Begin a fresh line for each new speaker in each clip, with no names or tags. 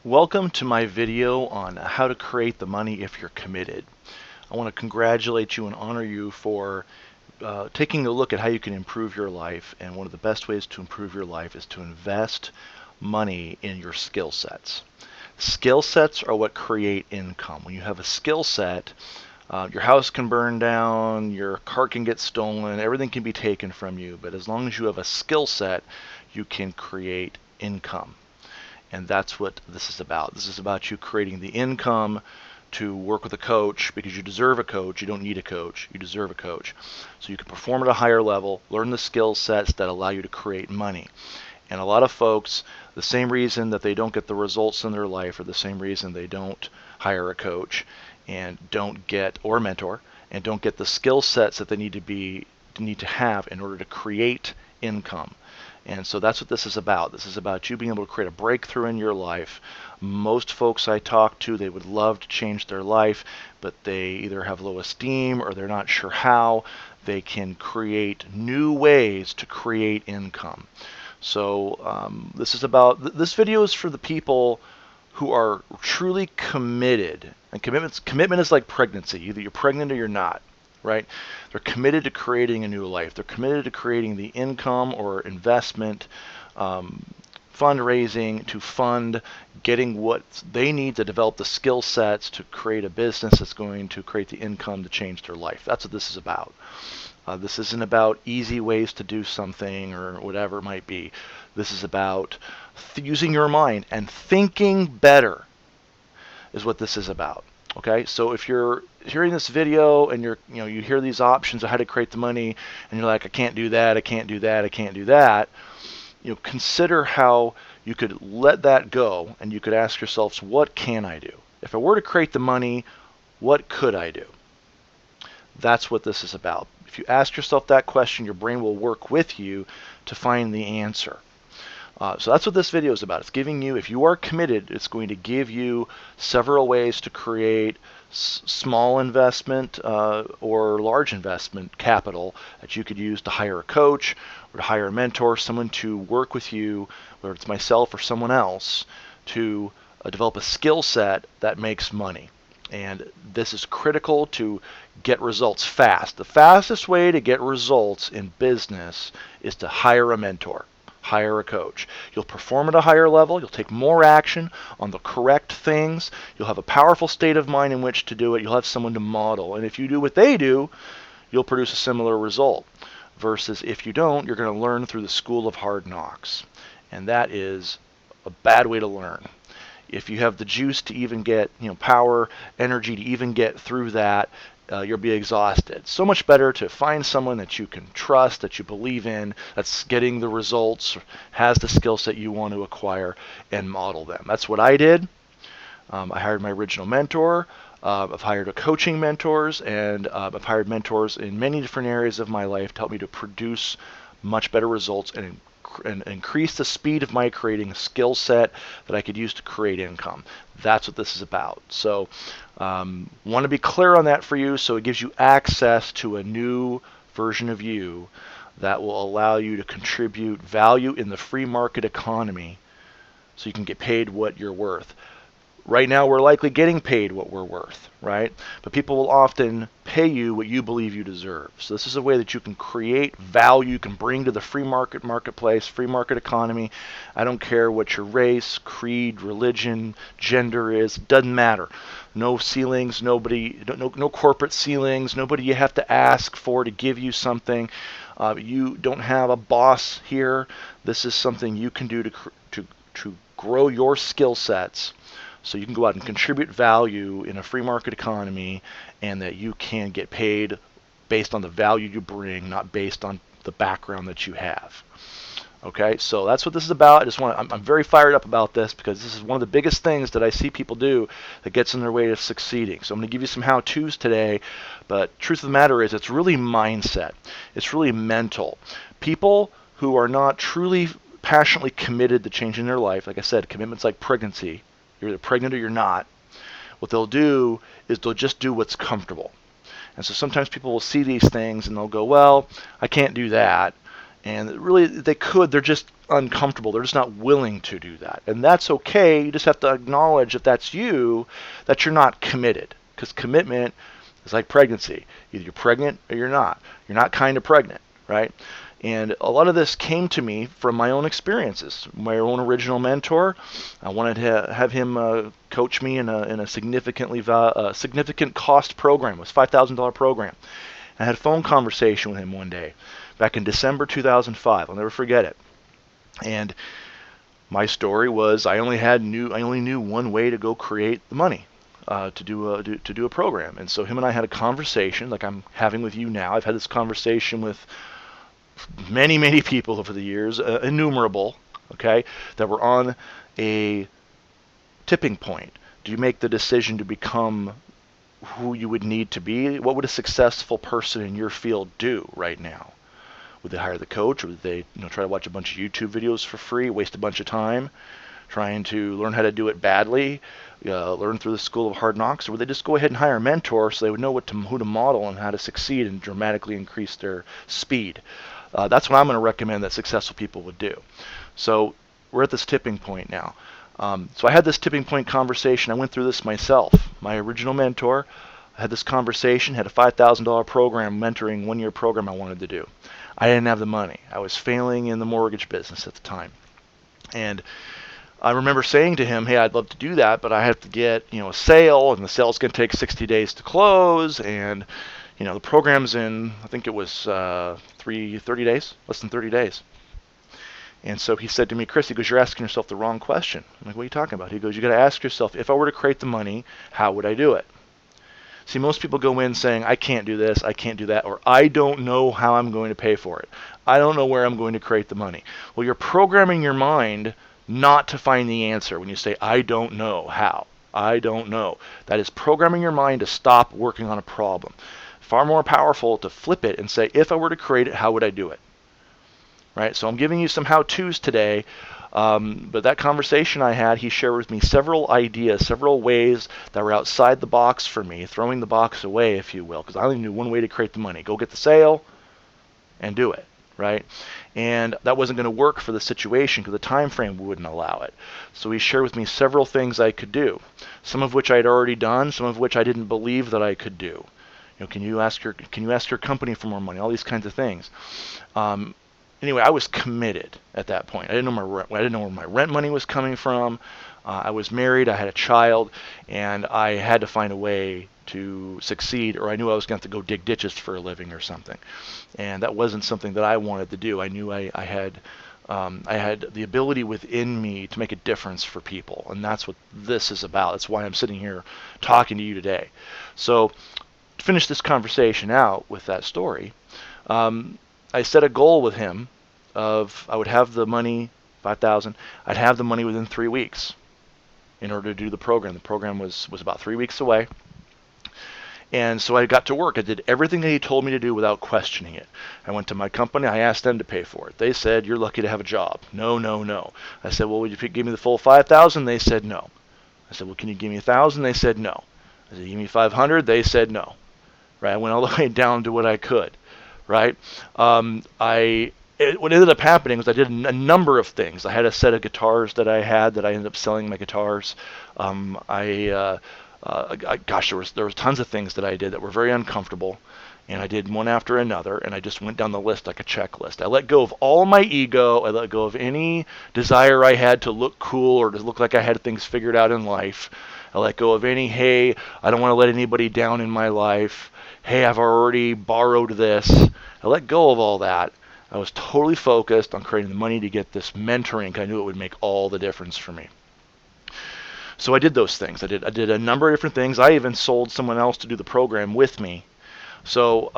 Welcome to my video on how to create the money if you're committed. I want to congratulate you and honor you for taking a look at how you can improve your life, and one of the best ways to improve your life is to invest money in your skill sets. Skill sets are what create income. When you have a skill set, your house can burn down, your car can get stolen, everything can be taken from you, but as long as you have a skill set, you can create income. And that's what this is about. This is about you creating the income to work with a coach because you deserve a coach. You don't need a coach. You deserve a coach. So you can perform at a higher level, learn the skill sets that allow you to create money. And a lot of folks, the same reason that they don't get the results in their life or the same reason they don't hire a coach and don't get or a mentor and don't get the skill sets that they need to have in order to create income. And so that's what this is about. This is about you being able to create a breakthrough in your life. Most folks I talk to, they would love to change their life, but they either have low esteem or they're not sure how. They can create new ways to create income. So this video is for the people who are truly committed. And commitment is like pregnancy. Either you're pregnant or you're not, right? They're committed to creating a new life. They're committed to creating the income or investment, fundraising to fund getting what they need to develop the skill sets to create a business that's going to create the income to change their life. That's what this is about. This isn't about easy ways to do something or whatever it might be. This is about using your mind and thinking better is what this is about. Okay, so if you're hearing this video and you hear these options of how to create the money and you're like, I can't do that, I can't do that, I can't do that, consider how you could let that go and you could ask yourselves, what can I do? If I were to create the money, what could I do? That's what this is about. If you ask yourself that question, your brain will work with you to find the answer. So that's what this video is about. It's giving you, if you are committed, it's going to give you several ways to create small investment or large investment capital that you could use to hire a coach or to hire a mentor, someone to work with you, whether it's myself or someone else, to develop a skill set that makes money. And this is critical to get results fast. The fastest way to get results in business is to hire a mentor. Hire a coach. You'll perform at a higher level. You'll take more action on the correct things. You'll have a powerful state of mind in which to do it. You'll have someone to model. And if you do what they do, you'll produce a similar result. Versus if you don't, you're going to learn through the school of hard knocks. And that is a bad way to learn. If you have the juice to even get, power, energy to even get through that, you'll be exhausted. So much better to find someone that you can trust, that you believe in, that's getting the results, has the skill set you want to acquire, and model them. That's what I did. I hired my original mentor. I've hired coaching mentors, and I've hired mentors in many different areas of my life to help me to produce much better results and increase the speed of my creating a skill set that I could use to create income. That's what this is about. So want to be clear on that for you, so it gives you access to a new version of you that will allow you to contribute value in the free market economy so you can get paid what you're worth. Right now, we're likely getting paid what we're worth, right? But people will often pay you what you believe you deserve. So this is a way that you can create value, you can bring to the free marketplace, free market economy. I don't care what your race, creed, religion, gender is. Doesn't matter. No ceilings, no corporate ceilings, nobody you have to ask for to give you something. You don't have a boss here. This is something you can do to grow your skill sets, so you can go out and contribute value in a free market economy, and that you can get paid based on the value you bring, not based on the background that you have. Okay, so that's what this is about. I'm very fired up about this because this is one of the biggest things that I see people do that gets in their way of succeeding. So I'm going to give you some how-tos today, but truth of the matter is it's really mindset. It's really mental. People who are not truly passionately committed to changing their life, like I said, commitment's like pregnancy. You're either pregnant or you're not. What they'll do is they'll just do what's comfortable. And so sometimes people will see these things and they'll go, well, I can't do that. And really, they could, they're just uncomfortable. They're just not willing to do that. And that's okay. You just have to acknowledge if that's you, that you're not committed. Because commitment is like pregnancy. Either you're pregnant or you're not. You're not kind of pregnant, right? And a lot of this came to me from my own experiences. My own original mentor, I wanted to have him coach me in a significant cost program. It was a $5,000 program. I had a phone conversation with him one day back in December 2005. I'll never forget it. And my story was I only knew one way to go create the money to do a program. And so him and I had a conversation like I'm having with you now. I've had this conversation with many people over the years, innumerable, okay, that were on a tipping point. Do you make the decision to become who you would need to be? What would a successful person in your field do right now? Would they hire the coach, or would they try to watch a bunch of YouTube videos for free, waste a bunch of time trying to learn how to do it badly, learn through the school of hard knocks, or would they just go ahead and hire a mentor so they would know who to model and how to succeed and dramatically increase their speed? That's what I'm going to recommend that successful people would do. So we're at this tipping point now. So I had this tipping point conversation. I went through this myself. My original mentor, I had this conversation, had a $5,000 program, mentoring one-year program I wanted to do. I didn't have the money. I was failing in the mortgage business at the time. And I remember saying to him, hey, I'd love to do that, but I have to get a sale, and the sale's going to take 60 days to close, and the program's in, I think it was 30 days, less than 30 days. And so he said to me, Chris, he goes, you're asking yourself the wrong question. I'm like, what are you talking about? He goes, you got to ask yourself, if I were to create the money, how would I do it? See, most people go in saying, I can't do this, I can't do that, or I don't know how I'm going to pay for it. I don't know where I'm going to create the money. Well, you're programming your mind not to find the answer when you say, I don't know how. I don't know. That is programming your mind to stop working on a problem. Far more powerful to flip it and say, if I were to create it, how would I do it? Right? So I'm giving you some how-tos today, but that conversation I had, he shared with me several ideas, several ways that were outside the box for me, throwing the box away, if you will, because I only knew one way to create the money. Go get the sale and do it, right? And that wasn't going to work for the situation because the time frame wouldn't allow it. So he shared with me several things I could do, some of which I had already done, some of which I didn't believe that I could do. Can you ask your company for more money? All these kinds of things. Anyway, I was committed at that point. I didn't know where my rent money was coming from. I was married. I had a child, and I had to find a way to succeed, or I knew I was going to have to go dig ditches for a living or something. And that wasn't something that I wanted to do. I knew I had the ability within me to make a difference for people, and that's what this is about. That's why I'm sitting here talking to you today. So to finish this conversation out with that story, I set a goal with him of I would have the money, $5,000. I'd have the money within 3 weeks in order to do the program. The program was about 3 weeks away. And so I got to work. I did everything that he told me to do without questioning it. I went to my company. I asked them to pay for it. They said, you're lucky to have a job. No, no, no. I said, well, would you give me the full $5,000? They said no. I said, well, can you give me $1,000? They said no. I said, give me $500? They said no. Right? I went all the way down to what I could. Right? What ended up happening was I did a number of things. I had a set of guitars that I ended up selling my guitars. Gosh, there was tons of things that I did that were very uncomfortable, and I did one after another, and I just went down the list like a checklist. I let go of all my ego. I let go of any desire I had to look cool or to look like I had things figured out in life. I let go of any, hey, I don't want to let anybody down in my life. Hey, I've already borrowed this. I let go of all that. I was totally focused on creating the money to get this mentoring because I knew it would make all the difference for me. So I did those things. I did a number of different things. I even sold someone else to do the program with me. So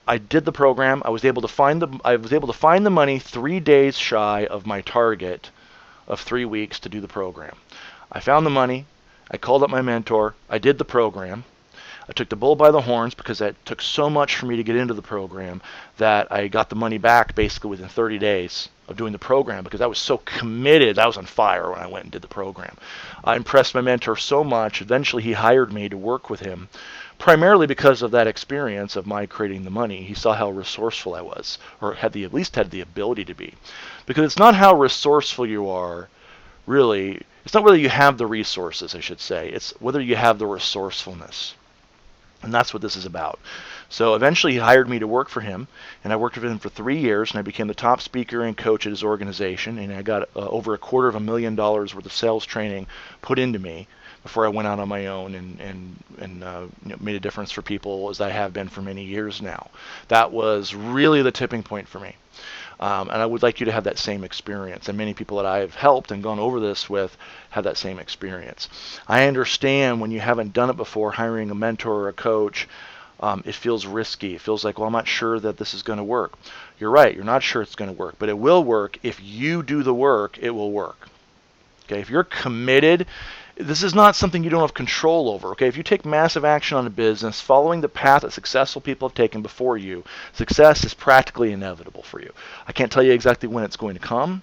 I did the program. I was able to find the money 3 days shy of my target of 3 weeks to do the program. I found the money. I called up my mentor. I did the program. I took the bull by the horns because that took so much for me to get into the program that I got the money back basically within 30 days of doing the program because I was so committed. I was on fire when I went and did the program. I impressed my mentor so much. Eventually he hired me to work with him primarily because of that experience of my creating the money. He saw how resourceful I was, or at least had the ability to be. Because it's not how resourceful you are, really. It's not whether you have the resources, I should say. It's whether you have the resourcefulness. And that's what this is about. So eventually he hired me to work for him, and I worked with him for 3 years, and I became the top speaker and coach at his organization, and I got over $250,000 worth of sales training put into me before I went out on my own and made a difference for people, as I have been for many years now. That was really the tipping point for me. And I would like you to have that same experience. And many people that I've helped and gone over this with have that same experience. I understand when you haven't done it before, hiring a mentor or a coach, it feels risky. It feels like, well, I'm not sure that this is going to work. You're right. You're not sure it's going to work. But it will work. If you do the work, it will work. Okay, if you're committed, this is not something you don't have control over. Okay, if you take massive action on a business, following the path that successful people have taken before you, success is practically inevitable for you. I can't tell you exactly when it's going to come.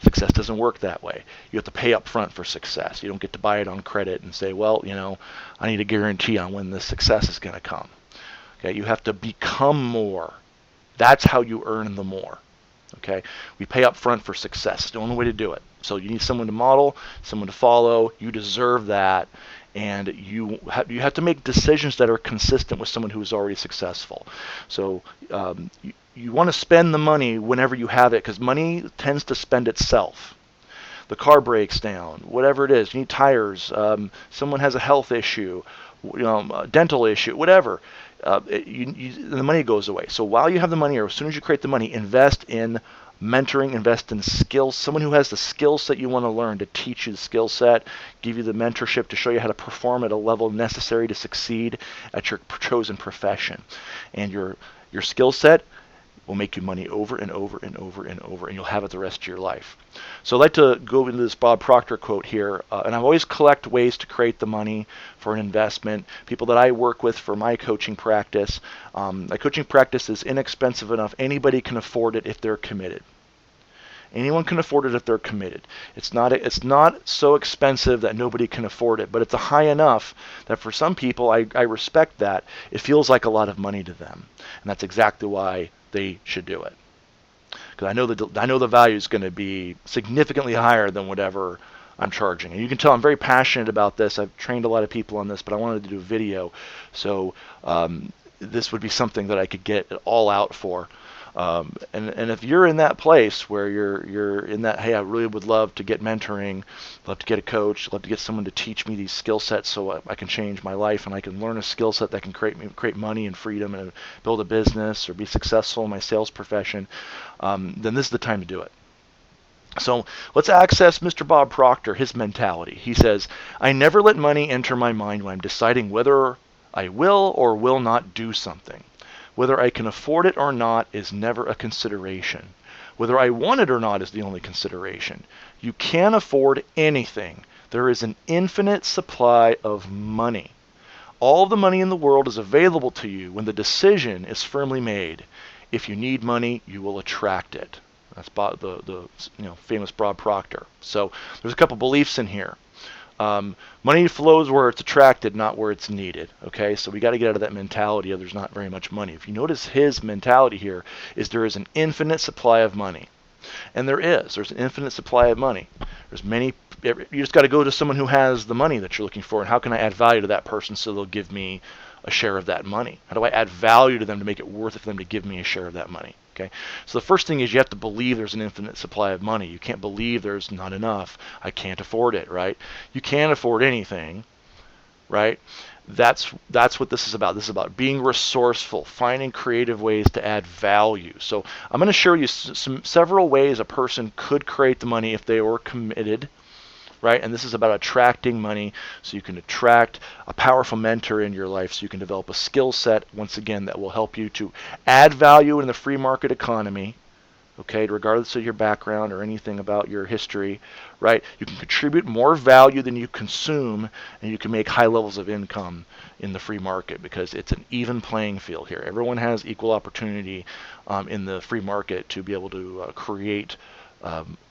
Success doesn't work that way. You have to pay up front for success. You don't get to buy it on credit and say, well, I need a guarantee on when this success is going to come. Okay, you have to become more. That's how you earn the more. Okay, we pay up front for success. It's the only way to do it. So you need someone to model, someone to follow. You deserve that, and you have to make decisions that are consistent with someone who is already successful. So you want to spend the money whenever you have it, because money tends to spend itself. The car breaks down, whatever it is. You need tires. Someone has a health issue, a dental issue, whatever. The money goes away. So while you have the money, or as soon as you create the money, invest in mentoring, invest in skills. Someone who has the skill set you want to learn, to teach you the skill set, give you the mentorship to show you how to perform at a level necessary to succeed at your chosen profession. And your skill set will make you money over and over and over and over, and you'll have it the rest of your life. So I'd like to go into this Bob Proctor quote here, and I always collect ways to create the money for an investment. People that I work with for my coaching practice, my coaching practice is inexpensive enough. Anybody can afford it if they're committed. Anyone can afford it if they're committed. It's not so expensive that nobody can afford it, but it's high enough that for some people, I respect that. It feels like a lot of money to them, and that's exactly why they should do it. Because I know the value is going to be significantly higher than whatever I'm charging. And you can tell I'm very passionate about this. I've trained a lot of people on this, but I wanted to do a video, so this would be something that I could get it all out for. And if you're in that place where you're in that, hey, I really would love to get mentoring, love to get a coach, love to get someone to teach me these skill sets so I can change my life and I can learn a skill set that can create money and freedom and build a business or be successful in my sales profession, then this is the time to do it. So let's access Mr. Bob Proctor, his mentality. He says, I never let money enter my mind when I'm deciding whether I will or will not do something. Whether I can afford it or not is never a consideration. Whether I want it or not is the only consideration. You can't afford anything. There is an infinite supply of money. All the money in the world is available to you when the decision is firmly made. If you need money, you will attract it. That's the famous Bob Proctor. So there's a couple beliefs in here. Money flows where it's attracted, not where it's needed. Okay, so we got to get out of that mentality of there's not very much money. If you notice, his mentality here is there is an infinite supply of money, and there's an infinite supply of money. There's many. You just got to go to someone who has the money that you're looking for, and how can I add value to that person so they'll give me a share of that money? How do I add value to them to make it worth it for them to give me a share of that money? Okay, so the first thing is you have to believe there's an infinite supply of money. You can't believe there's not enough. I can't afford it, right? You can't afford anything, right? That's what this is about. This is about being resourceful, finding creative ways to add value. So I'm going to show you several ways a person could create the money if they were committed, right? And this is about attracting money, so you can attract a powerful mentor in your life, so you can develop a skill set, once again, that will help you to add value in the free market economy, okay, regardless of your background or anything about your history, right? You can contribute more value than you consume, and you can make high levels of income in the free market because it's an even playing field here. Everyone has equal opportunity in the free market to be able to create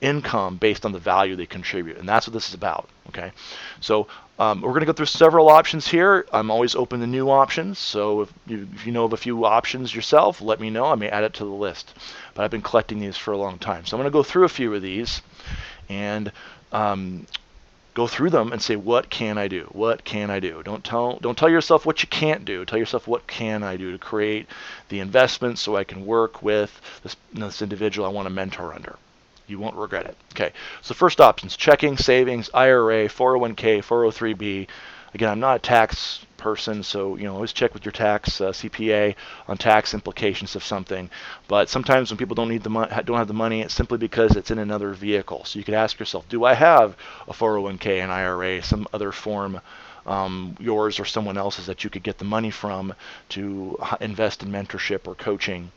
income based on the value they contribute, and that's what this is about. Okay. Okay, so we're going to go through several options here. I'm always open to new options, so if you know of a few options yourself, let me know. I may add it to the list. But I've been collecting these for a long time. So I'm going to go through a few of these and go through them and say, what can I do? What can I do? Don't tell yourself what you can't do. Tell yourself, what can I do to create the investment so I can work with this individual I want to mentor under. You won't regret it. Okay, so first options: checking, savings, IRA, 401k, 403b. Again, I'm not a tax person, so always check with your tax CPA on tax implications of something. But sometimes when people don't have the money, it's simply because it's in another vehicle. So you could ask yourself, do I have a 401k, an IRA, some other form, yours or someone else's, that you could get the money from to invest in mentorship or coaching?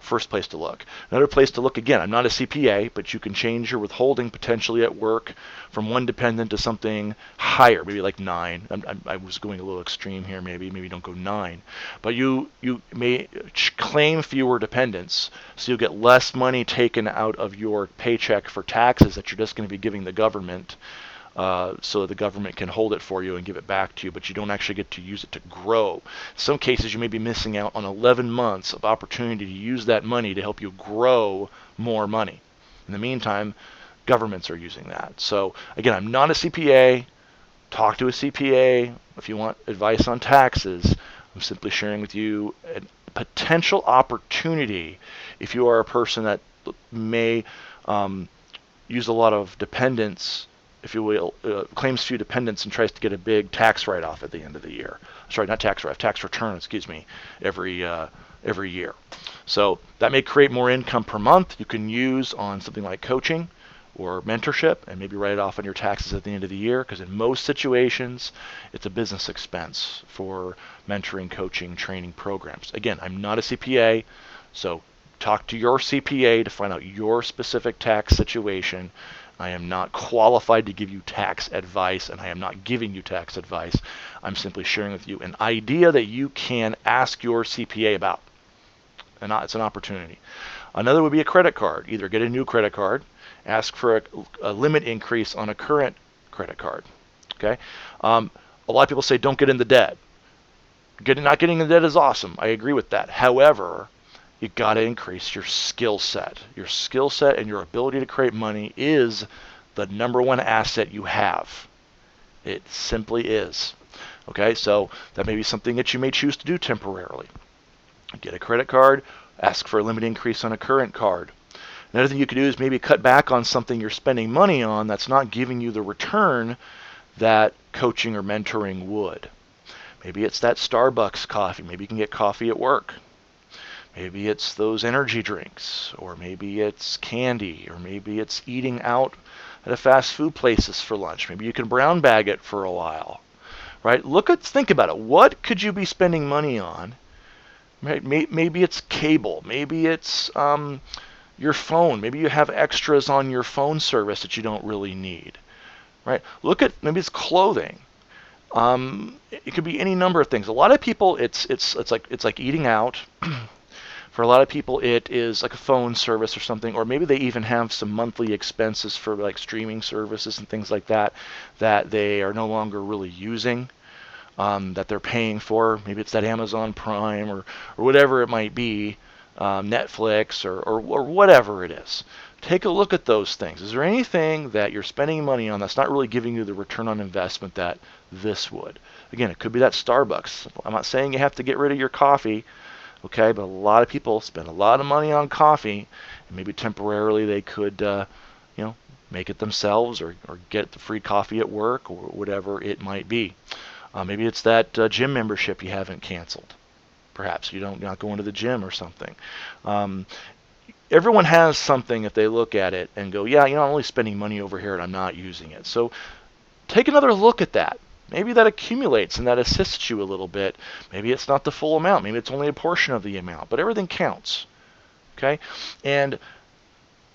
First place to look. Another place to look, again, I'm not a CPA, but you can change your withholding potentially at work from one dependent to something higher, maybe like 9. I was going a little extreme here, maybe don't go 9. But you may claim fewer dependents, so you'll get less money taken out of your paycheck for taxes that you're just going to be giving the government. So the government can hold it for you and give it back to you, but you don't actually get to use it to grow. In some cases, you may be missing out on 11 months of opportunity to use that money to help you grow more money. In the meantime, governments are using that. So again, I'm not a CPA. Talk to a CPA if you want advice on taxes. I'm simply sharing with you a potential opportunity if you are a person that may use a lot of dependents, if you will, claims few dependents and tries to get a big tax write-off at the end of the year. Sorry, not tax write-off, tax return, every year. So that may create more income per month you can use on something like coaching or mentorship, and maybe write it off on your taxes at the end of the year, because in most situations, it's a business expense for mentoring, coaching, training programs. Again, I'm not a CPA, so talk to your CPA to find out your specific tax situation. I am not qualified to give you tax advice, and I am not giving you tax advice. I'm simply sharing with you an idea that you can ask your CPA about. And it's an opportunity. Another would be a credit card. Either get a new credit card, ask for a limit increase on a current credit card. Okay. A lot of people say don't get in the debt. Not getting in the debt is awesome. I agree with that. However, you got to increase your skill set. Your skill set and your ability to create money is the number one asset you have. It simply is. Okay, so that may be something that you may choose to do temporarily. Get a credit card, ask for a limit increase on a current card. Another thing you could do is maybe cut back on something you're spending money on that's not giving you the return that coaching or mentoring would. Maybe it's that Starbucks coffee. Maybe you can get coffee at work. Maybe it's those energy drinks, or maybe it's candy, or maybe it's eating out at a fast food places for lunch. Maybe you can brown bag it for a while, right? Think about it. What could you be spending money on? Right? Maybe it's cable. Maybe it's your phone. Maybe you have extras on your phone service that you don't really need, right? Maybe it's clothing. It could be any number of things. A lot of people, it's like eating out. For a lot of people, it is like a phone service or something, or maybe they even have some monthly expenses for like streaming services and things like that they are no longer really using, that they're paying for. Maybe it's that Amazon Prime or whatever it might be, Netflix or whatever it is. Take a look at those things. Is there anything that you're spending money on that's not really giving you the return on investment that this would? Again, it could be that Starbucks. I'm not saying you have to get rid of your coffee. Okay, but a lot of people spend a lot of money on coffee, and maybe temporarily they could, make it themselves or get the free coffee at work or whatever it might be. Maybe it's that gym membership you haven't canceled. Perhaps you're not going to the gym or something. Everyone has something if they look at it and go, yeah, I'm only spending money over here and I'm not using it. So take another look at that. Maybe that accumulates and that assists you a little bit. Maybe it's not the full amount. Maybe it's only a portion of the amount, but everything counts. Okay? And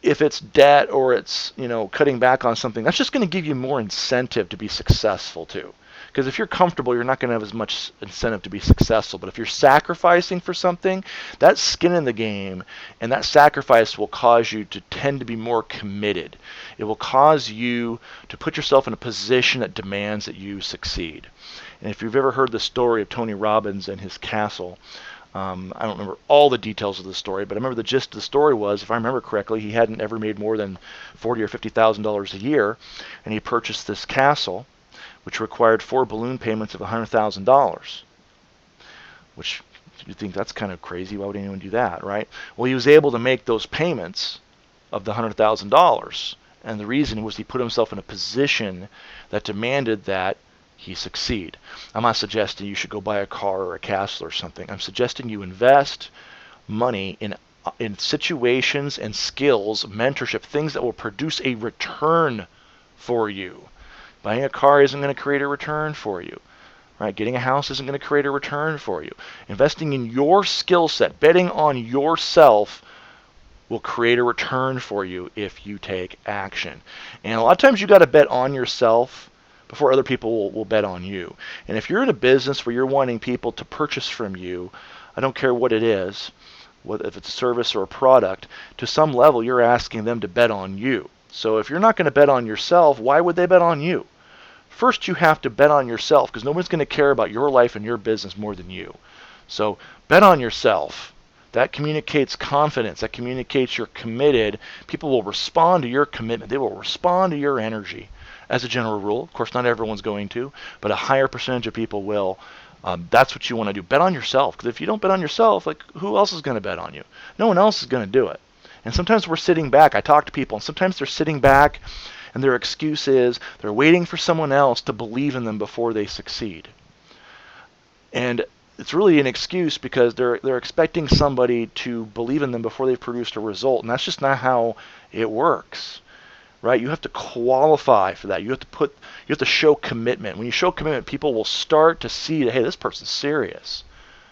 if it's debt or it's, cutting back on something, that's just going to give you more incentive to be successful too. Because if you're comfortable, you're not going to have as much incentive to be successful. But if you're sacrificing for something, that's skin in the game, and that sacrifice will cause you to tend to be more committed. It will cause you to put yourself in a position that demands that you succeed. And if you've ever heard the story of Tony Robbins and his castle, I don't remember all the details of the story, but I remember the gist of the story was, if I remember correctly, he hadn't ever made more than $40,000 or $50,000 a year, and he purchased this castle, which required 4 balloon payments of $100,000. Which you think that's kind of crazy? Why would anyone do that, right? Well, he was able to make those payments of the $100,000, and the reason was he put himself in a position that demanded that he succeed. I'm not suggesting you should go buy a car or a castle or something. I'm suggesting you invest money in situations and skills, mentorship, things that will produce a return for you. Buying a car isn't going to create a return for you. Right? Getting a house isn't going to create a return for you. Investing in your skill set, betting on yourself, will create a return for you if you take action. And a lot of times you got to bet on yourself before other people will bet on you. And if you're in a business where you're wanting people to purchase from you, I don't care what it is, if it's a service or a product, to some level you're asking them to bet on you. So if you're not going to bet on yourself, why would they bet on you? First, you have to bet on yourself, because no one's going to care about your life and your business more than you. So bet on yourself. That communicates confidence. That communicates you're committed. People will respond to your commitment. They will respond to your energy. As a general rule, of course, not everyone's going to, but a higher percentage of people will. That's what you want to do. Bet on yourself, because if you don't bet on yourself, like, who else is going to bet on you? No one else is going to do it. And sometimes we're sitting back. I talk to people, and sometimes they're sitting back, and their excuse is they're waiting for someone else to believe in them before they succeed. And it's really an excuse, because they're expecting somebody to believe in them before they've produced a result, and that's just not how it works. Right? You have to qualify for that. You have to show commitment. When you show commitment, people will start to see that, hey, this person's serious.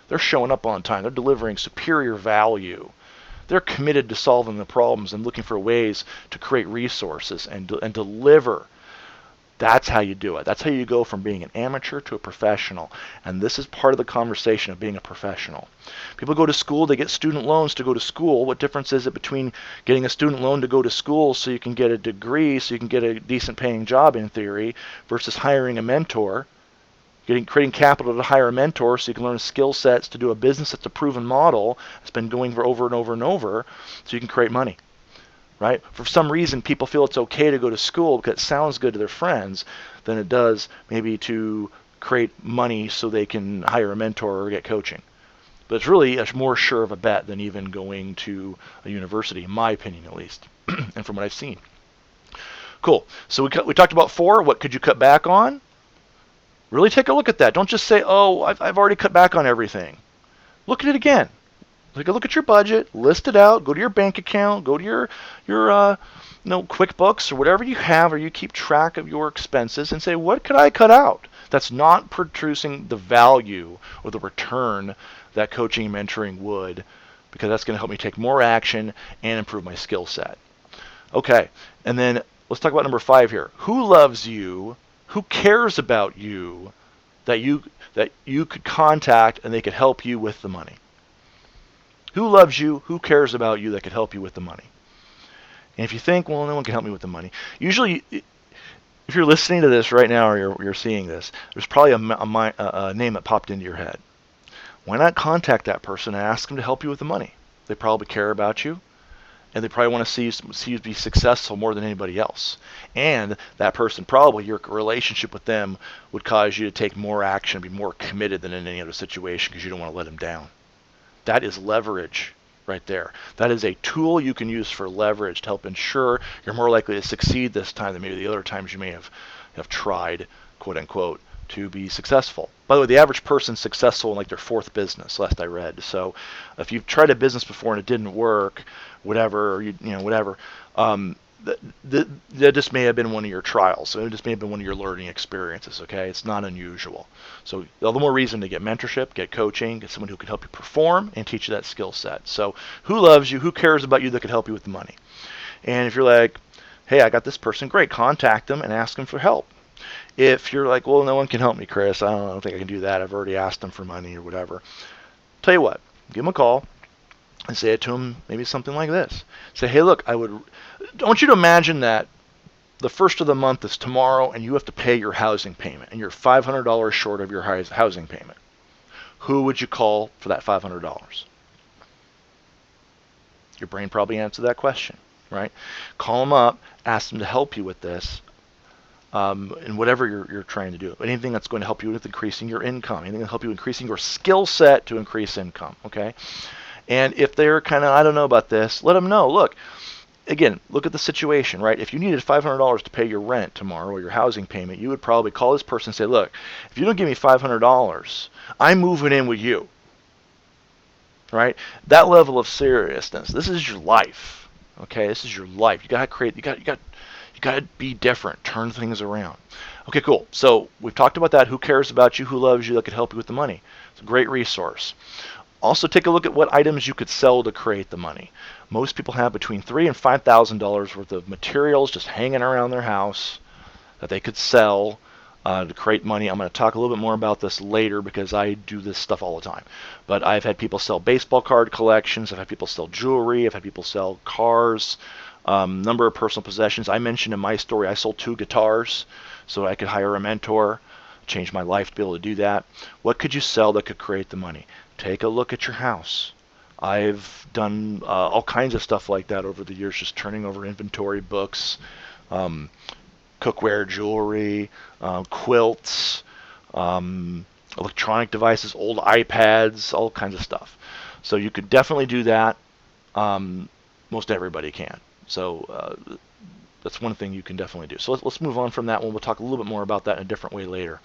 They're showing up on time. They're delivering superior value. They're committed to solving the problems and looking for ways to create resources and deliver. That's how you do it. That's how you go from being an amateur to a professional. And this is part of the conversation of being a professional. People go to school, they get student loans to go to school. What difference is it between getting a student loan to go to school so you can get a degree, so you can get a decent paying job in theory, versus hiring a mentor, creating capital to hire a mentor so you can learn skill sets to do a business that's a proven model that's been going for over and over and over so you can create money. Right? For some reason, people feel it's okay to go to school because it sounds good to their friends than it does maybe to create money so they can hire a mentor or get coaching. But it's really a more sure of a bet than even going to a university, in my opinion at least, and from what I've seen. Cool. So we talked about 4. What could you cut back on? Really take a look at that. Don't just say, oh, I've already cut back on everything. Look at it again. Take a look at your budget, list it out, go to your bank account, go to your QuickBooks or whatever you have, or you keep track of your expenses and say, what could I cut out that's not producing the value or the return that coaching and mentoring would, because that's going to help me take more action and improve my skill set. Okay, and then let's talk about number 5 here. Who loves you? Who cares about you that you could contact and they could help you with the money? Who loves you? Who cares about you that could help you with the money? And if you think, well, no one can help me with the money, usually, if you're listening to this right now or you're seeing this, there's probably a name that popped into your head. Why not contact that person and ask them to help you with the money? They probably care about you, and they probably want to see you be successful more than anybody else. And that person, probably your relationship with them would cause you to take more action, be more committed than in any other situation because you don't want to let them down. That is leverage right there. That is a tool you can use for leverage to help ensure you're more likely to succeed this time than maybe the other times you may have tried, quote unquote, to be successful. By the way, the average person's successful in like their 4th business, last I read. So if you've tried a business before and it didn't work, whatever, or whatever, that just may have been one of your trials. So it just may have been one of your learning experiences, okay? It's not unusual. So all the more reason to get mentorship, get coaching, get someone who can help you perform and teach you that skill set. So who loves you? Who cares about you that could help you with the money? And if you're like, hey, I got this person, great, contact them and ask them for help. If you're like, well, no one can help me, Chris, I don't think I can do that. I've already asked them for money or whatever. Tell you what, give them a call and say it to them maybe something like this. Say, hey, look, I want you to imagine that the first of the month is tomorrow and you have to pay your housing payment and you're $500 short of your housing payment. Who would you call for that $500? Your brain probably answered that question, right? Call them up, ask them to help you with this, in whatever you're trying to do. Anything that's going to help you with increasing your income, anything that help you increasing your skill set to increase income, okay? And if they're kind of, I don't know about this, let them know. Look, again, look at the situation, right? If you needed $500 to pay your rent tomorrow or your housing payment, you would probably call this person and say, look, if you don't give me $500, I'm moving in with you, right? That level of seriousness. This is your life, okay? This is your life. You got to create, you got to be different, turn things around. Okay, cool. So we've talked about that. Who cares about you? Who loves you? That could help you with the money. It's a great resource. Also, take a look at what items you could sell to create the money. Most people have between $3,000 and $5,000 worth of materials just hanging around their house that they could sell to create money. I'm going to talk a little bit more about this later because I do this stuff all the time. But I've had people sell baseball card collections. I've had people sell jewelry. I've had people sell cars, number of personal possessions. I mentioned in my story I sold 2 guitars so I could hire a mentor, change my life to be able to do that. What could you sell that could create the money? Take a look at your house. I've done all kinds of stuff like that over the years, just turning over inventory books, cookware, jewelry, quilts, electronic devices, old iPads, all kinds of stuff. So you could definitely do that. Most everybody can. So that's one thing you can definitely do. So let's move on from that one. We'll talk a little bit more about that in a different way later.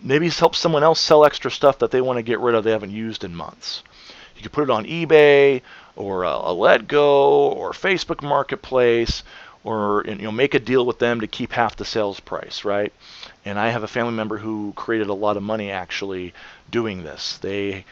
Maybe help someone else sell extra stuff that they want to get rid of they haven't used in months. You could put it on eBay or a Letgo or Facebook Marketplace, or make a deal with them to keep half the sales price, right? And I have a family member who created a lot of money actually doing this. They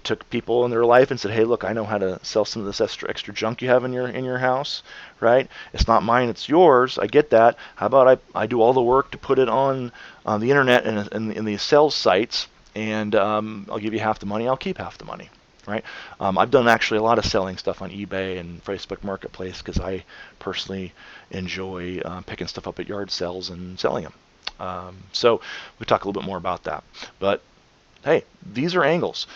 took people in their life and said, hey, look, I know how to sell some of this extra junk you have in your house, right? It's not mine, it's yours. I get that. How about I do all the work to put it on the internet and in the sales sites, and I'll give you half the money. I'll keep half the money, right? I've done actually a lot of selling stuff on eBay and Facebook Marketplace because I personally enjoy picking stuff up at yard sales and selling them. So we'll talk a little bit more about that. But hey, these are angles.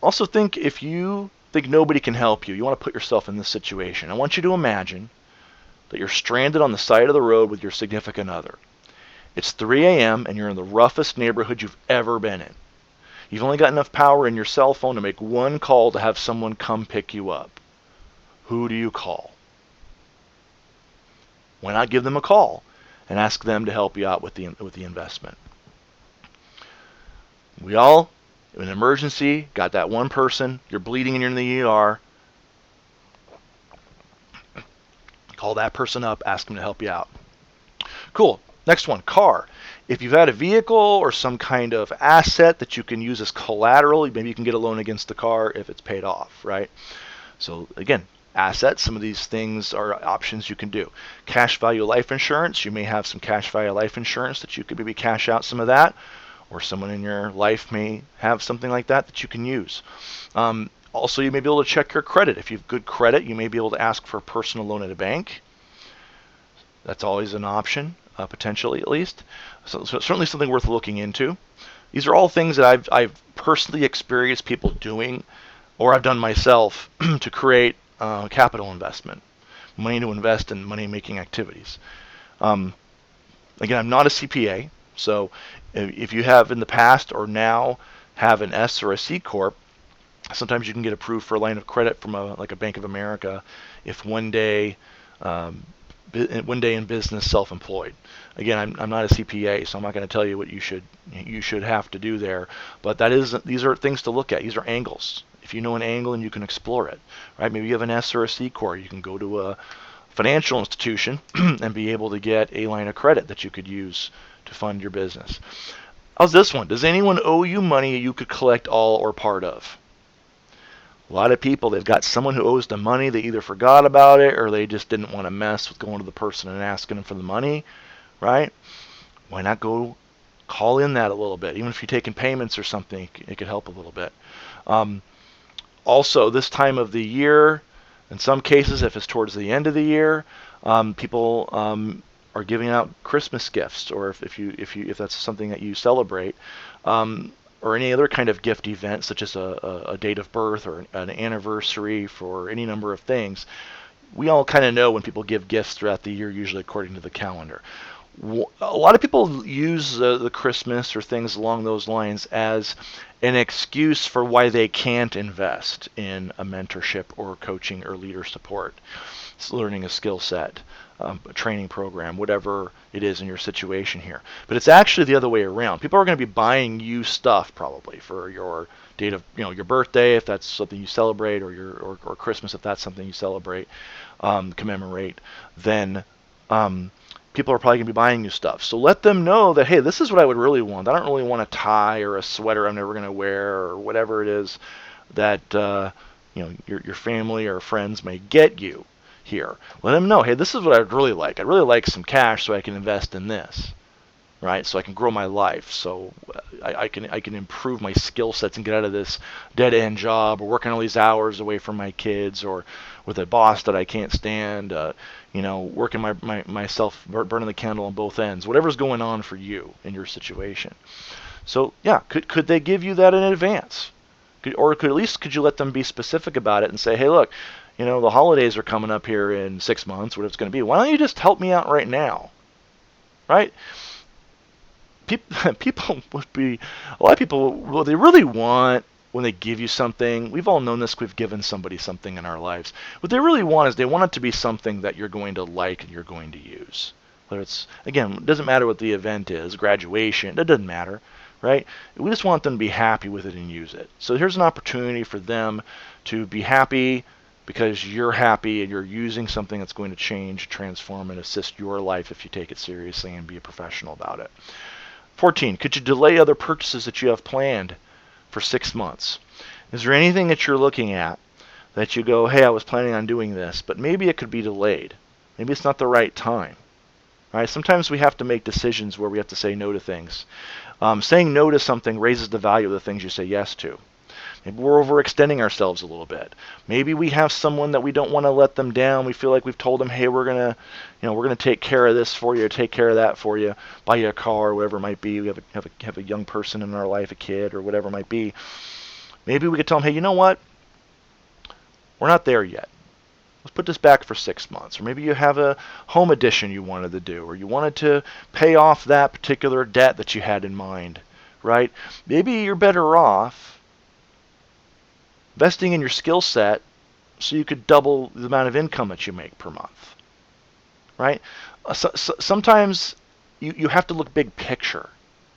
Also think if you think nobody can help you, you want to put yourself in this situation. I want you to imagine that you're stranded on the side of the road with your significant other. It's 3 a.m. and you're in the roughest neighborhood you've ever been in. You've only got enough power in your cell phone to make one call to have someone come pick you up. Who do you call? Why not give them a call and ask them to help you out with the investment? We all, in an emergency, got that one person, you're bleeding and you're in the ER. Call that person up, ask them to help you out. Cool. Next one, car. If you've had a vehicle or some kind of asset that you can use as collateral, maybe you can get a loan against the car if it's paid off, right? So again, assets, some of these things are options you can do. Cash value life insurance, you may have some cash value life insurance that you could maybe cash out some of that, or someone in your life may have something like that you can use. Also, you may be able to check your credit. If you have good credit, you may be able to ask for a personal loan at a bank. That's always an option, potentially at least. So certainly something worth looking into. These are all things that I've personally experienced people doing, or I've done myself to create capital investment, money to invest in money-making activities. Again, I'm not a CPA, so if you have in the past or now have an S or a C Corp, sometimes you can get approved for a line of credit from like a Bank of America if one day in business, self-employed. Again, I'm not a CPA, so I'm not going to tell you what you should have to do there. But these are things to look at. These are angles. If you know an angle and you can explore it, right? Maybe you have an S or a C Corp. You can go to a financial institution and be able to get a line of credit that you could use to fund your business. How's this one? Does anyone owe you money you could collect all or part of? A lot of people, they've got someone who owes them money. They either forgot about it or they just didn't want to mess with going to the person and asking them for the money. right? Why not go call in that a little bit? Even if you're taking payments or something, it could help a little bit. Um, Also, this time of the year, in some cases, if it's towards the end of the year, people are giving out Christmas gifts, or if that's something that you celebrate, or any other kind of gift event, such as a date of birth or an anniversary for any number of things. We all kind of know when people give gifts throughout the year, usually according to the calendar. A lot of people use the Christmas or things along those lines as an excuse for why they can't invest in a mentorship or coaching or leader support. It's learning a skill set, a training program, whatever it is in your situation here. But it's actually the other way around. People are going to be buying you stuff probably for your date of, your birthday if that's something you celebrate, or or Christmas if that's something you celebrate, commemorate. Then people are probably going to be buying you stuff. So let them know that, hey, this is what I would really want. I don't really want a tie or a sweater I'm never going to wear, or whatever it is that your family or friends may get you here. Let them know, hey, this is what I'd really like. I'd really like some cash so I can invest in this, right? So I can grow my life, so I can improve my skill sets and get out of this dead end job, or working all these hours away from my kids, or with a boss that I can't stand. Working myself, burning the candle on both ends. Whatever's going on for you in your situation. So yeah, could they give you that in advance? At least could you let them be specific about it and say, hey, look, the holidays are coming up here in 6 months, whatever it's going to be. Why don't you just help me out right now, right? People would be, a lot of people, what they really want when they give you something, we've all known this, we've given somebody something in our lives. What they really want is they want it to be something that you're going to like and you're going to use. Whether it's, again, it doesn't matter what the event is, graduation, it doesn't matter, right? We just want them to be happy with it and use it. So here's an opportunity for them to be happy because you're happy and you're using something that's going to change, transform, and assist your life if you take it seriously and be a professional about it. 14, could you delay other purchases that you have planned for 6 months? Is there anything that you're looking at that you go, hey, I was planning on doing this, but maybe it could be delayed. Maybe it's not the right time. Right? Sometimes we have to make decisions where we have to say no to things. Saying no to something raises the value of the things you say yes to. Maybe we're overextending ourselves a little bit. Maybe we have someone that we don't want to let them down. We feel like we've told them, hey, we're gonna take care of this for you, take care of that for you, buy you a car, or whatever it might be. We have a young person in our life, a kid, or whatever it might be. Maybe we could tell them, hey, you know what? We're not there yet. Let's put this back for 6 months. Or maybe you have a home addition you wanted to do, or you wanted to pay off that particular debt that you had in mind, right? Maybe you're better off investing in your skill set so you could double the amount of income that you make per month, right? Sometimes you have to look big picture,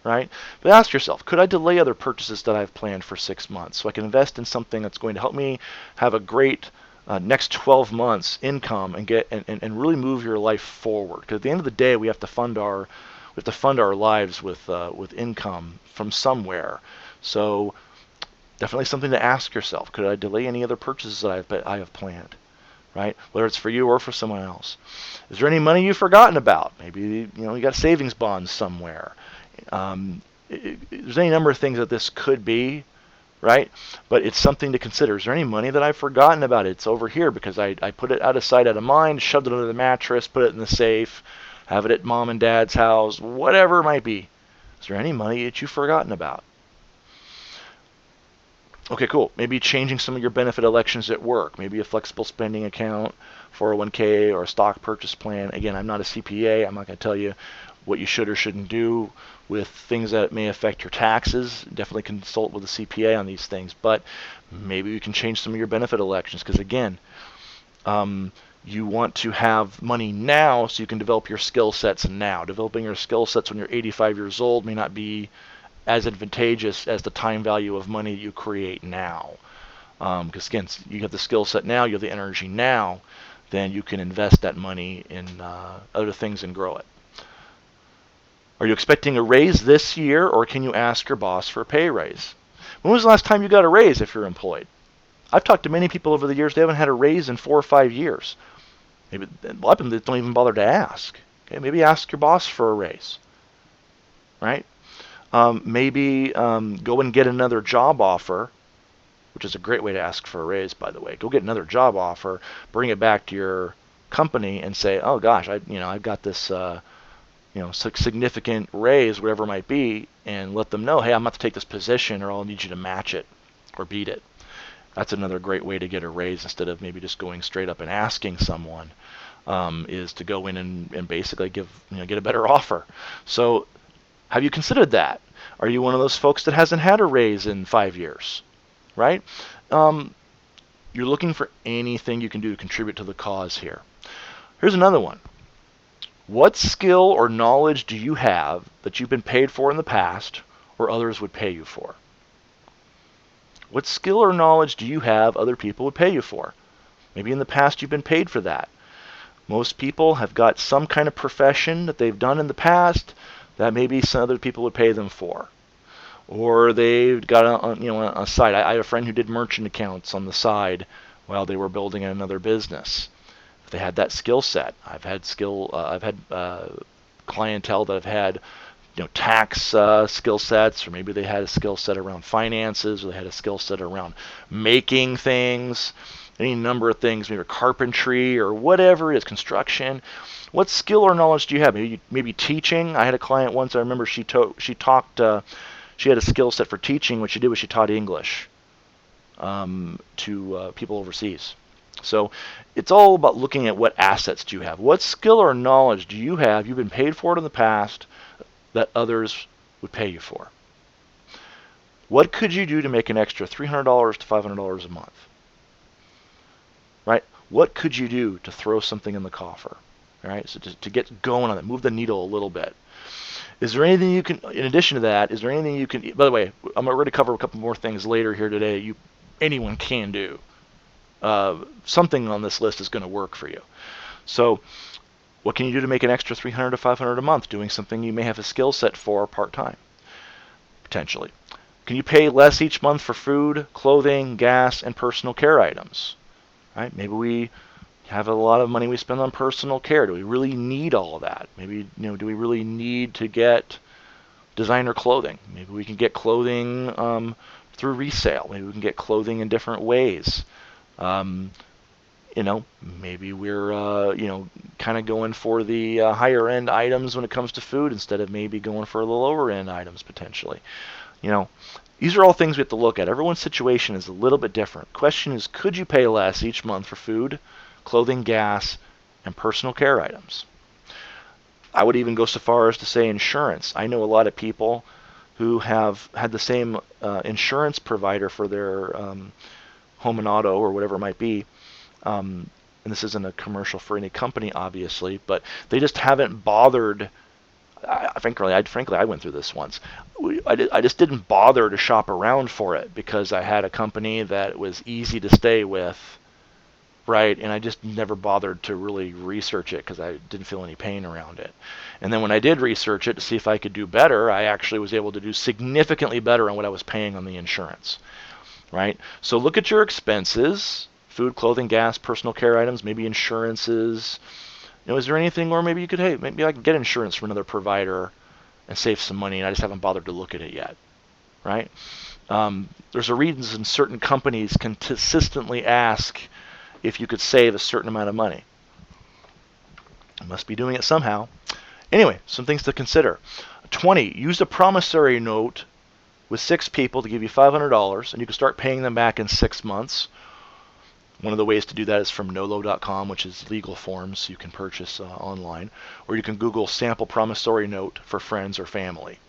right? But ask yourself, could I delay other purchases that I've planned for 6 months so I can invest in something that's going to help me have a great next 12 months income and and really move your life forward? Because at the end of the day, we have to fund our lives with income from somewhere. So definitely something to ask yourself. Could I delay any other purchases that I have planned, right? Whether it's for you or for someone else. Is there any money you've forgotten about? Maybe you got savings bonds somewhere. There's any number of things that this could be, right? But it's something to consider. Is there any money that I've forgotten about? It's over here because I put it out of sight, out of mind, shoved it under the mattress, put it in the safe, have it at mom and dad's house, whatever it might be. Is there any money that you've forgotten about? Okay, cool. Maybe changing some of your benefit elections at work. Maybe a flexible spending account, 401k, or a stock purchase plan. Again, I'm not a CPA. I'm not going to tell you what you should or shouldn't do with things that may affect your taxes. Definitely consult with a CPA on these things. But maybe you can change some of your benefit elections because, again, you want to have money now so you can develop your skill sets now. Developing your skill sets when you're 85 years old may not be as advantageous as the time value of money you create now. Because again, you have the skill set now, you have the energy now, then you can invest that money in other things and grow it. Are you expecting a raise this year, or can you ask your boss for a pay raise? When was the last time you got a raise if you're employed? I've talked to many people over the years, they haven't had a raise in 4 or 5 years. Maybe a lot of them don't even bother to ask. Okay, maybe ask your boss for a raise, right? Maybe go and get another job offer, which is a great way to ask for a raise, by the way. Go get another job offer, bring it back to your company, and say, "Oh gosh, I've got this significant raise, whatever it might be," and let them know, "Hey, I'm about to take this position, or I'll need you to match it or beat it." That's another great way to get a raise instead of maybe just going straight up and asking someone. Is to go in and basically get a better offer. So have you considered that? Are you one of those folks that hasn't had a raise in 5 years, right? Um, you're looking for anything you can do to contribute to the cause here. Here's another one. What skill or knowledge do you have that you've been paid for in the past or others would pay you for? What skill or knowledge do you have other people would pay you for? Maybe in the past you've been paid for that. Most people have got some kind of profession that they've done in the past that maybe some other people would pay them for. Or they've got a side. I have a friend who did merchant accounts on the side while they were building another business. If they had that skill set, I've had clientele that have had tax skill sets, or maybe they had a skill set around finances, or they had a skill set around making things, any number of things, maybe carpentry or whatever it is, construction. What skill or knowledge do you have? Maybe teaching. I had a client once. I remember she talked. She had a skill set for teaching. What she did was she taught English to people overseas. So it's all about looking at what assets do you have. What skill or knowledge do you have? You've been paid for it in the past that others would pay you for. What could you do to make an extra $300 to $500 a month? Right? What could you do to throw something in the coffer? All right, so to get going on it, move the needle a little bit. Is there anything you can, in addition to that, is there anything you can, by the way, I'm going to cover a couple more things later here today anyone can do. Something on this list is going to work for you. So what can you do to make an extra $300 to $500 a month doing something you may have a skill set for part-time, potentially? Can you pay less each month for food, clothing, gas, and personal care items? Right? Maybe we have a lot of money we spend on personal care. Do we really need all of that? Maybe, do we really need to get designer clothing? Maybe we can get clothing through resale. Maybe we can get clothing in different ways. Maybe we're, kind of going for the higher end items when it comes to food instead of maybe going for the lower end items potentially. These are all things we have to look at. Everyone's situation is a little bit different. Question is, could you pay less each month for food, clothing, gas, and personal care items? I would even go so far as to say insurance. I know a lot of people who have had the same insurance provider for their home and auto or whatever it might be. And this isn't a commercial for any company, obviously, but they just haven't bothered. Frankly, I went through this once. I just didn't bother to shop around for it because I had a company that was easy to stay with, right? And I just never bothered to really research it because I didn't feel any pain around it. And then when I did research it to see if I could do better, I actually was able to do significantly better on what I was paying on the insurance, right? So look at your expenses: food, clothing, gas, personal care items, maybe insurances. Is there anything where maybe you could, hey, maybe I can get insurance from another provider and save some money, and I just haven't bothered to look at it yet, right? There's a reason certain companies consistently ask if you could save a certain amount of money. I must be doing it somehow. Anyway, some things to consider. 20, use a promissory note with 6 people to give you $500, and you can start paying them back in 6 months. One of the ways to do that is from nolo.com, which is legal forms you can purchase online, or you can Google sample promissory note for friends or family.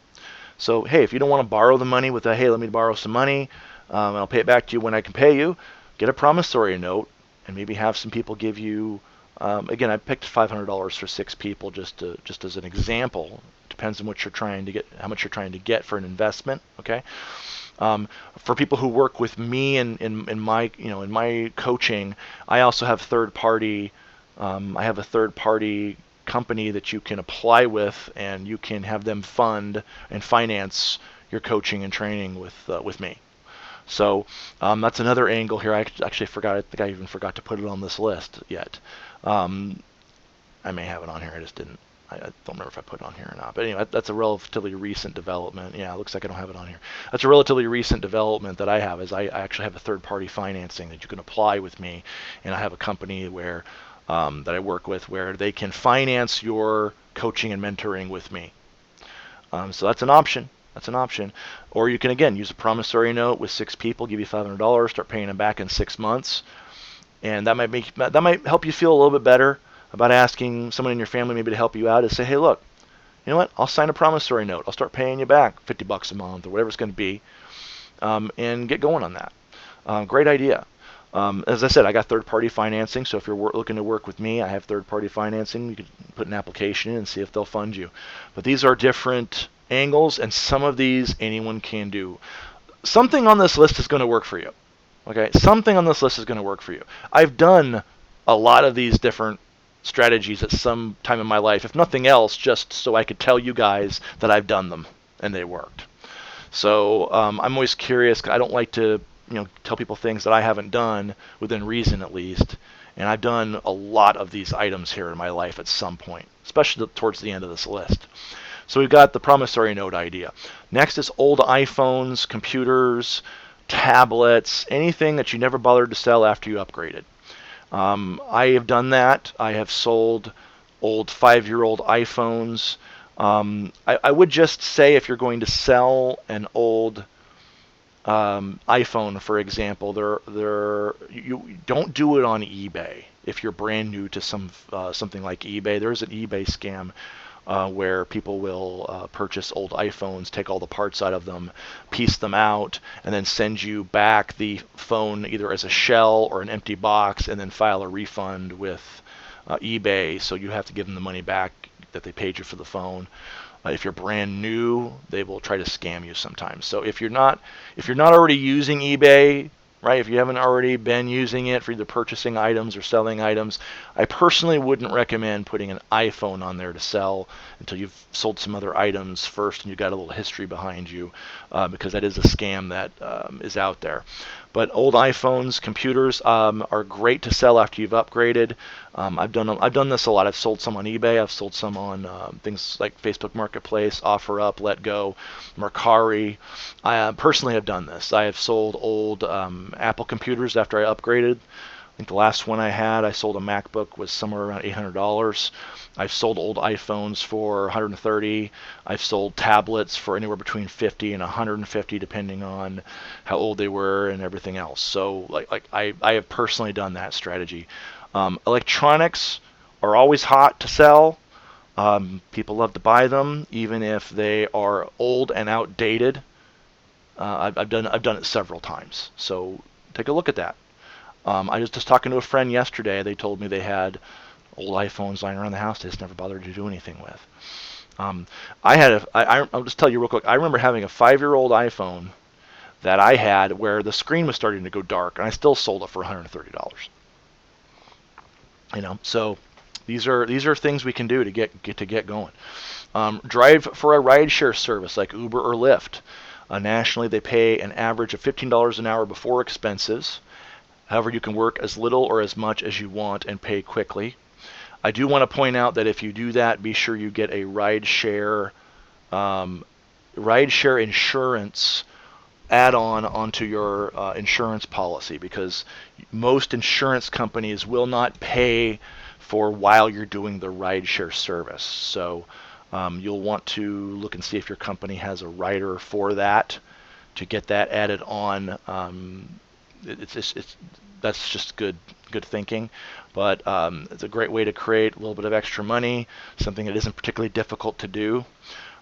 So, hey, if you don't want to borrow the money with a, hey, let me borrow some money, and I'll pay it back to you when I can pay you, get a promissory note and maybe have some people give you, again, I picked $500 for 6 people just as an example. Depends on what you're trying to get, how much you're trying to get for an investment, okay? For people who work with me in my coaching, I also have I have a third party company that you can apply with, and you can have them fund and finance your coaching and training with me. So that's another angle here. I actually forgot. I think I even forgot to put it on this list yet. I may have it on here. I just didn't. I don't remember if I put it on here or not. But anyway, that's a relatively recent development. Yeah, it looks like I don't have it on here. That's a relatively recent development that I have. Is I actually have a third-party financing that you can apply with me, and I have a company where that I work with where they can finance your coaching and mentoring with me. So that's an option. That's an option. Or you can again use a promissory note with 6 people, give you $500, start paying them back in 6 months, and that might help you feel a little bit better about asking someone in your family maybe to help you out. Is say, hey, look, you know what? I'll sign a promissory note. I'll start paying you back $50 a month or whatever it's going to be, and get going on that. Great idea. As I said, I got third-party financing, so if you're looking to work with me, I have third-party financing. You could put an application in and see if they'll fund you. But these are different angles, and some of these anyone can do. Something on this list is going to work for you. Okay, something on this list is going to work for you. I've done a lot of these different strategies at some time in my life, if nothing else, just so I could tell you guys that I've done them and they worked. So I'm always curious. I don't like to tell people things that I haven't done within reason, at least. And I've done a lot of these items here in my life at some point, especially towards the end of this list. So we've got the promissory note idea. Next is old iPhones, computers, tablets, anything that you never bothered to sell after you upgraded. I have done that. I have sold old 5-year-old iPhones. I would just say if you're going to sell an old iPhone, for example, you don't do it on eBay. If you're brand new to something like eBay, there's an eBay scam where people will purchase old iPhones, take all the parts out of them, piece them out, and then send you back the phone either as a shell or an empty box, and then file a refund with eBay. So you have to give them the money back that they paid you for the phone. If you're brand new, they will try to scam you sometimes. So if you're not already using eBay, right? If you haven't already been using it for either purchasing items or selling items, I personally wouldn't recommend putting an iPhone on there to sell until you've sold some other items first and you've got a little history behind you, because that is a scam that is out there. But old iPhones, computers are great to sell after you've upgraded. I've done this a lot. I've sold some on eBay. I've sold some on things like Facebook Marketplace, OfferUp, LetGo, Mercari. I personally have done this. I have sold old Apple computers after I upgraded. I think the last one I had, I sold a MacBook, was somewhere around $800. I've sold old iPhones for $130. I've sold tablets for anywhere between $50 and $150, depending on how old they were and everything else. So, I have personally done that strategy. Electronics are always hot to sell. People love to buy them, even if they are old and outdated. I've done it several times. So take a look at that. I was just talking to a friend yesterday. They told me they had old iPhones lying around the house they just never bothered to do anything with. I'll just tell you real quick. I remember having a 5-year-old iPhone that I had where the screen was starting to go dark, and I still sold it for $130. So these are things we can do to get going. Drive for a rideshare service like Uber or Lyft. Nationally, they pay an average of $15 an hour before expenses. However, you can work as little or as much as you want and pay quickly. I do want to point out that if you do that, be sure you get a rideshare insurance add-on onto your insurance policy, because most insurance companies will not pay for while you're doing the rideshare service. So you'll want to look and see if your company has a rider for that to get that added on. That's just good thinking, but it's a great way to create a little bit of extra money, something that isn't particularly difficult to do.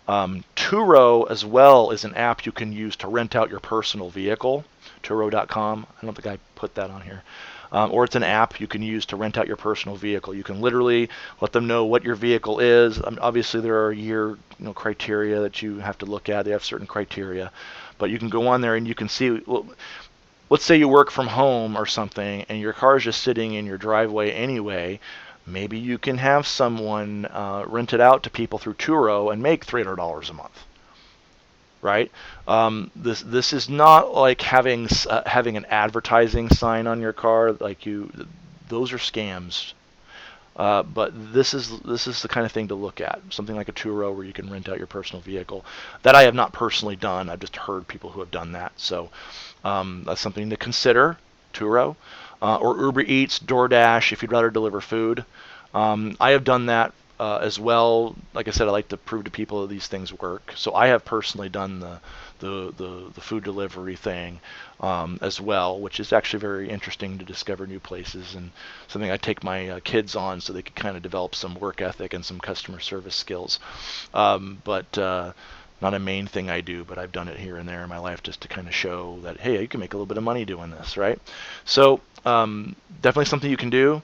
Turo as well is an app you can use to rent out your personal vehicle. Turo.com. I don't think I put that on here. Or it's an app you can use to rent out your personal vehicle. You can literally let them know what your vehicle is. Obviously, there are year criteria that you have to look at. They have certain criteria, but you can go on there and you can see. Well, let's say you work from home or something, and your car is just sitting in your driveway anyway. Maybe you can have someone rent it out to people through Turo and make $300 a month. Right? This is not like having an advertising sign on your car. Those are scams. But this is the kind of thing to look at. Something like a Turo where you can rent out your personal vehicle. That I have not personally done. I've just heard people who have done that. So that's something to consider. Turo or Uber Eats, DoorDash if you'd rather deliver food. I have done that as well. Like I said, I like to prove to people that these things work. So I have personally done the food delivery thing as well, which is actually very interesting to discover new places and something I take my kids on so they can kind of develop some work ethic and some customer service skills. But not a main thing I do, but I've done it here and there in my life just to kind of show that, hey, you can make a little bit of money doing this, right? So definitely something you can do.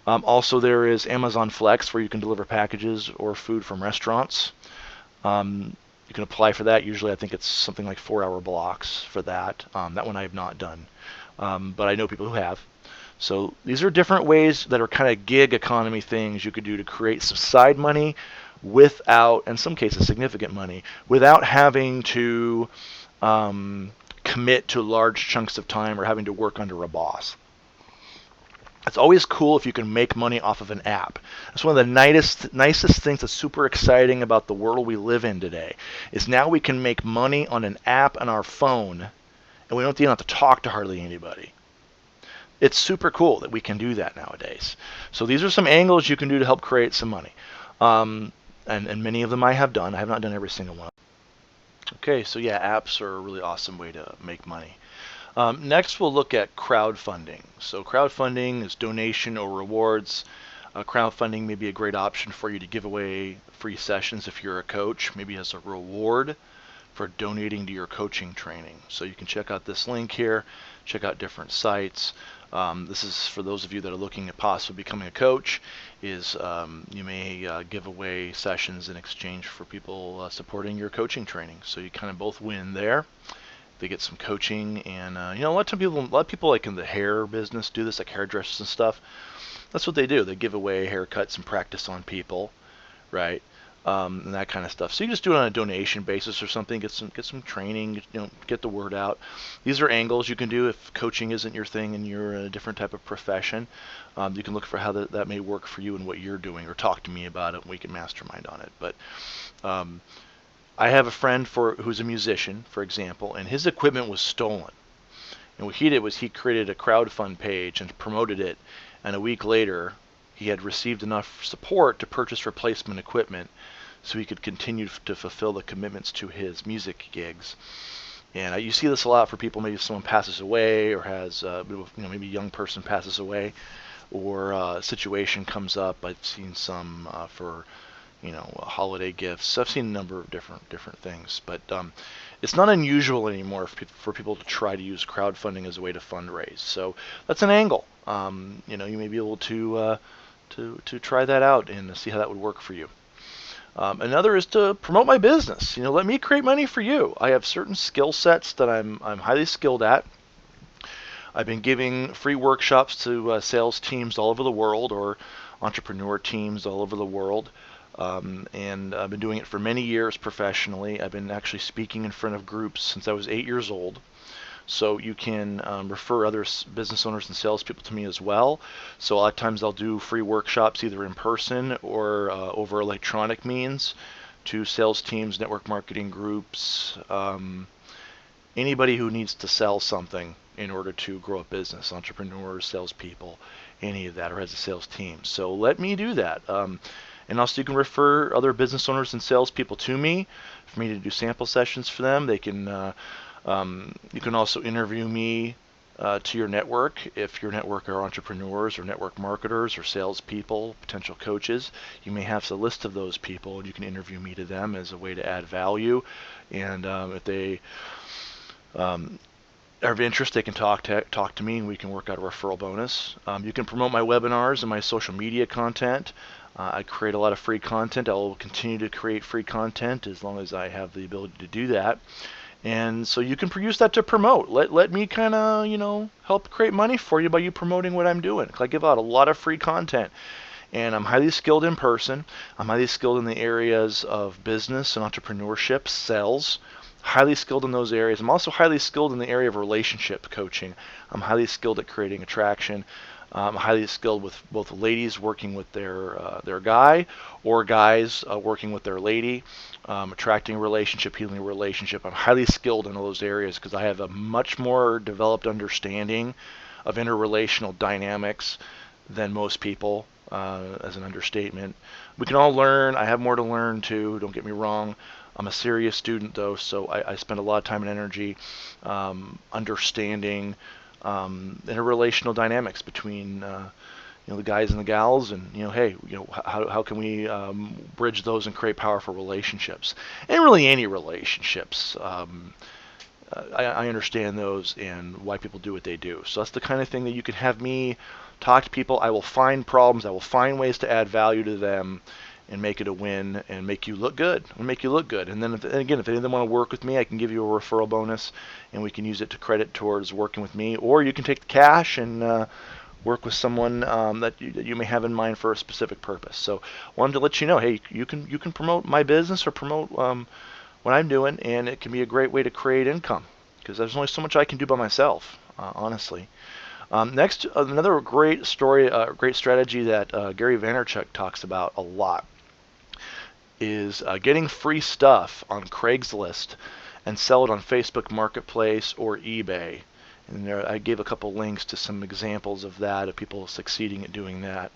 Also, there is Amazon Flex where you can deliver packages or food from restaurants. You can apply for that. Usually, I think it's something like 4-hour blocks for that. That one I have not done, but I know people who have. So these are different ways that are kind of gig economy things you could do to create some side money without, in some cases, significant money, without having to commit to large chunks of time or having to work under a boss. It's always cool if you can make money off of an app. That's one of the nicest things that's super exciting about the world we live in today, is now we can make money on an app on our phone, and we don't even have to talk to hardly anybody. It's super cool that we can do that nowadays. So these are some angles you can do to help create some money. And many of them I have done. I have not done every single one. Okay, so yeah, apps are a really awesome way to make money. Next, we'll look at crowdfunding. So crowdfunding is donation or rewards. Crowdfunding may be a great option for you to give away free sessions if you're a coach, maybe as a reward for donating to your coaching training. So you can check out this link here, check out different sites. This is for those of you that are looking at possibly becoming a coach, is you may give away sessions in exchange for people supporting your coaching training. So you kind of both win there. They get some coaching, and a lot of people like in the hair business do this, like hairdressers and stuff. That's what they do. They give away haircuts and practice on people, right? And that kind of stuff. So you just do it on a donation basis or something. Get some training. Get the word out. These are angles you can do if coaching isn't your thing and you're in a different type of profession. You can look for how that may work for you and what you're doing, or talk to me about it, and we can mastermind on it. But I have a friend who's a musician, for example, and his equipment was stolen. And what he did was he created a crowdfund page and promoted it, and a week later he had received enough support to purchase replacement equipment so he could continue to fulfill the commitments to his music gigs. And you see this a lot for people. Maybe if someone passes away, or has maybe a young person passes away, or a situation comes up. I've seen some for holiday gifts. I've seen a number of different things, but it's not unusual anymore for people to try to use crowdfunding as a way to fundraise. So that's an angle. You may be able to try that out and see how that would work for you. Another is to promote my business. Let me create money for you. I have certain skill sets that I'm highly skilled at. I've been giving free workshops to sales teams all over the world, or entrepreneur teams all over the world. And I've been doing it for many years professionally. I've been actually speaking in front of groups since I was 8 years old. So you can refer other business owners and salespeople to me as well. So a lot of times I'll do free workshops either in person or over electronic means to sales teams, network marketing groups, anybody who needs to sell something in order to grow a business, entrepreneurs, salespeople, any of that, or has a sales team. So let me do that. And also you can refer other business owners and salespeople to me for me to do sample sessions for them. They can, you can also interview me to your network. If your network are entrepreneurs or network marketers or salespeople, potential coaches, you may have a list of those people, and you can interview me to them as a way to add value. And if they are of interest, they can talk to me, and we can work out a referral bonus. You can promote my webinars and my social media content. I create a lot of free content. I will continue to create free content as long as I have the ability to do that. And so you can use that to promote. Let me kind of, help create money for you by you promoting what I'm doing. I give out a lot of free content. And I'm highly skilled in person. I'm highly skilled in the areas of business and entrepreneurship, sales. Highly skilled in those areas. I'm also highly skilled in the area of relationship coaching. I'm highly skilled at creating attraction. Highly skilled with both ladies working with their guy, or guys working with their lady, attracting a relationship, healing a relationship. I'm highly skilled in all those areas because I have a much more developed understanding of interrelational dynamics than most people, as an understatement. We can all learn. I have more to learn too, don't get me wrong. I'm a serious student though, so I spend a lot of time and energy understanding interrelational dynamics between the guys and the gals, and hey, how can we bridge those and create powerful relationships, and really any relationships. I understand those and why people do what they do. So that's the kind of thing that you can have me talk to people. I will find problems. I will find ways to add value to them and make it a win and make you look good. And make you look good. And then again, if any of them want to work with me, I can give you a referral bonus, and we can use it to credit towards working with me. Or you can take the cash and work with someone that you may have in mind for a specific purpose. So wanted to let you know, hey, you can promote my business or promote what I'm doing, and it can be a great way to create income because there's only so much I can do by myself, honestly. Next, another great story, great strategy that Gary Vaynerchuk talks about a lot is getting free stuff on Craigslist and sell it on Facebook Marketplace or eBay. And there, I gave a couple links to some examples of that, of people succeeding at doing that,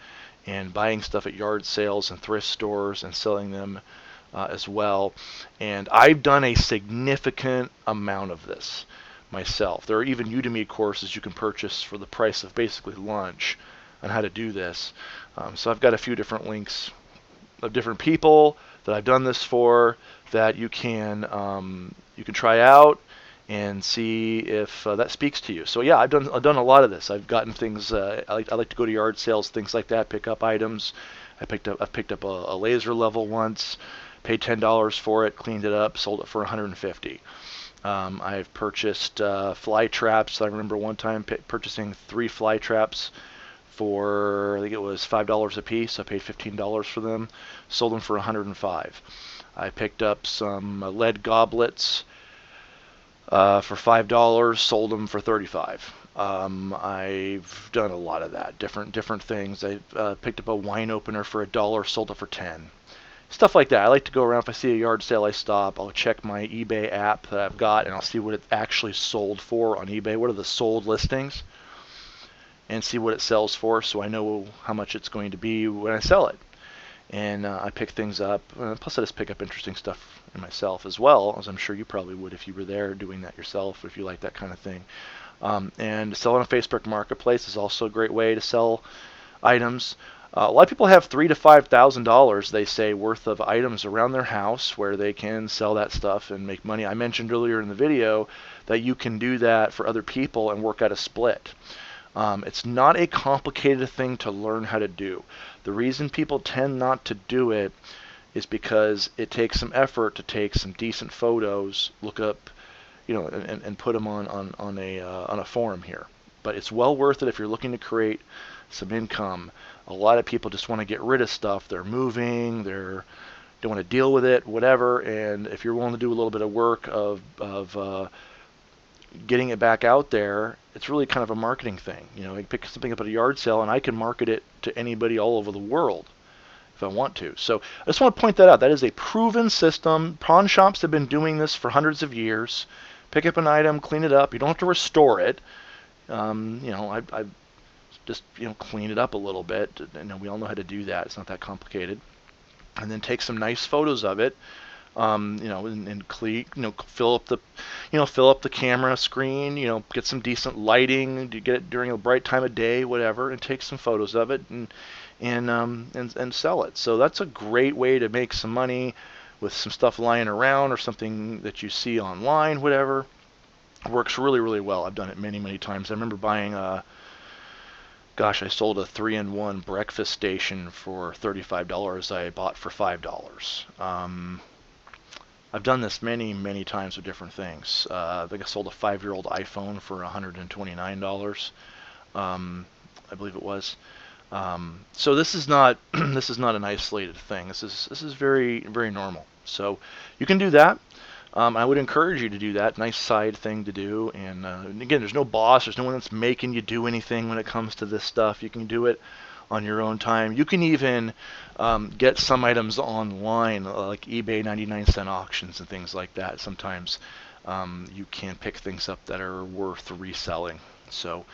and buying stuff at yard sales and thrift stores and selling them as well. And I've done a significant amount of this myself. There are even Udemy courses you can purchase for the price of basically lunch on how to do this. So I've got a few different links of different people that I've done this for that you can try out and see if that speaks to you. So yeah, I've done a lot of this. I've gotten things. I like to go to yard sales, things like that, pick up items. I've picked up a laser level once, paid $10 for it, cleaned it up, sold it for $150. I've purchased fly traps. I remember one time purchasing 3 fly traps for, I think it was $5 a piece. I paid $15 for them, sold them for $105. I picked up some lead goblets for $5, sold them for $35. I've done a lot of that, different things. I picked up a wine opener for $1, sold it for $10. Stuff like that. I like to go around. If I see a yard sale, I stop. I'll check my eBay app that I've got, and I'll see what it actually sold for on eBay. What are the sold listings? And see what it sells for, so I know how much it's going to be when I sell it. And I pick things up. Plus, I just pick up interesting stuff in myself as well, as I'm sure you probably would if you were there doing that yourself, if you like that kind of thing. And selling on Facebook Marketplace is also a great way to sell items. A lot of people have $3,000 to $5,000, they say, worth of items around their house where they can sell that stuff and make money. I mentioned earlier in the video that you can do that for other people and work out a split. It's not a complicated thing to learn how to do. The reason people tend not to do it is because it takes some effort to take some decent photos, look up, and put them on a forum here. But it's well worth it if you're looking to create some income. A lot of people just want to get rid of stuff. They're moving, don't want to deal with it, whatever. And if you're willing to do a little bit of work of getting it back out there, it's really kind of a marketing thing. I pick something up at a yard sale and I can market it to anybody all over the world if I want to. So I just want to point that out. That is a proven system. Pawn shops have been doing this for hundreds of years. Pick up an item, clean it up. You don't have to restore it. I just clean it up a little bit. We all know how to do that. It's not that complicated. And then take some nice photos of it. And fill up the camera screen. Get some decent lighting. Get it during a bright time of day, whatever, and take some photos of it and sell it. So that's a great way to make some money with some stuff lying around or something that you see online, whatever. It works really, really well. I've done it many, many times. I remember buying I sold a 3-in-1 breakfast station for $35. I bought for $5. I've done this many, many times with different things. I think I sold a 5-year-old iPhone for $129. I believe it was. So this is not an isolated thing. This is very, very normal. So you can do that. I would encourage you to do that. Nice side thing to do. And again, there's no boss. There's no one that's making you do anything when it comes to this stuff. You can do it on your own time. You can even get some items online, like eBay 99-cent auctions and things like that. Sometimes you can pick things up that are worth reselling. So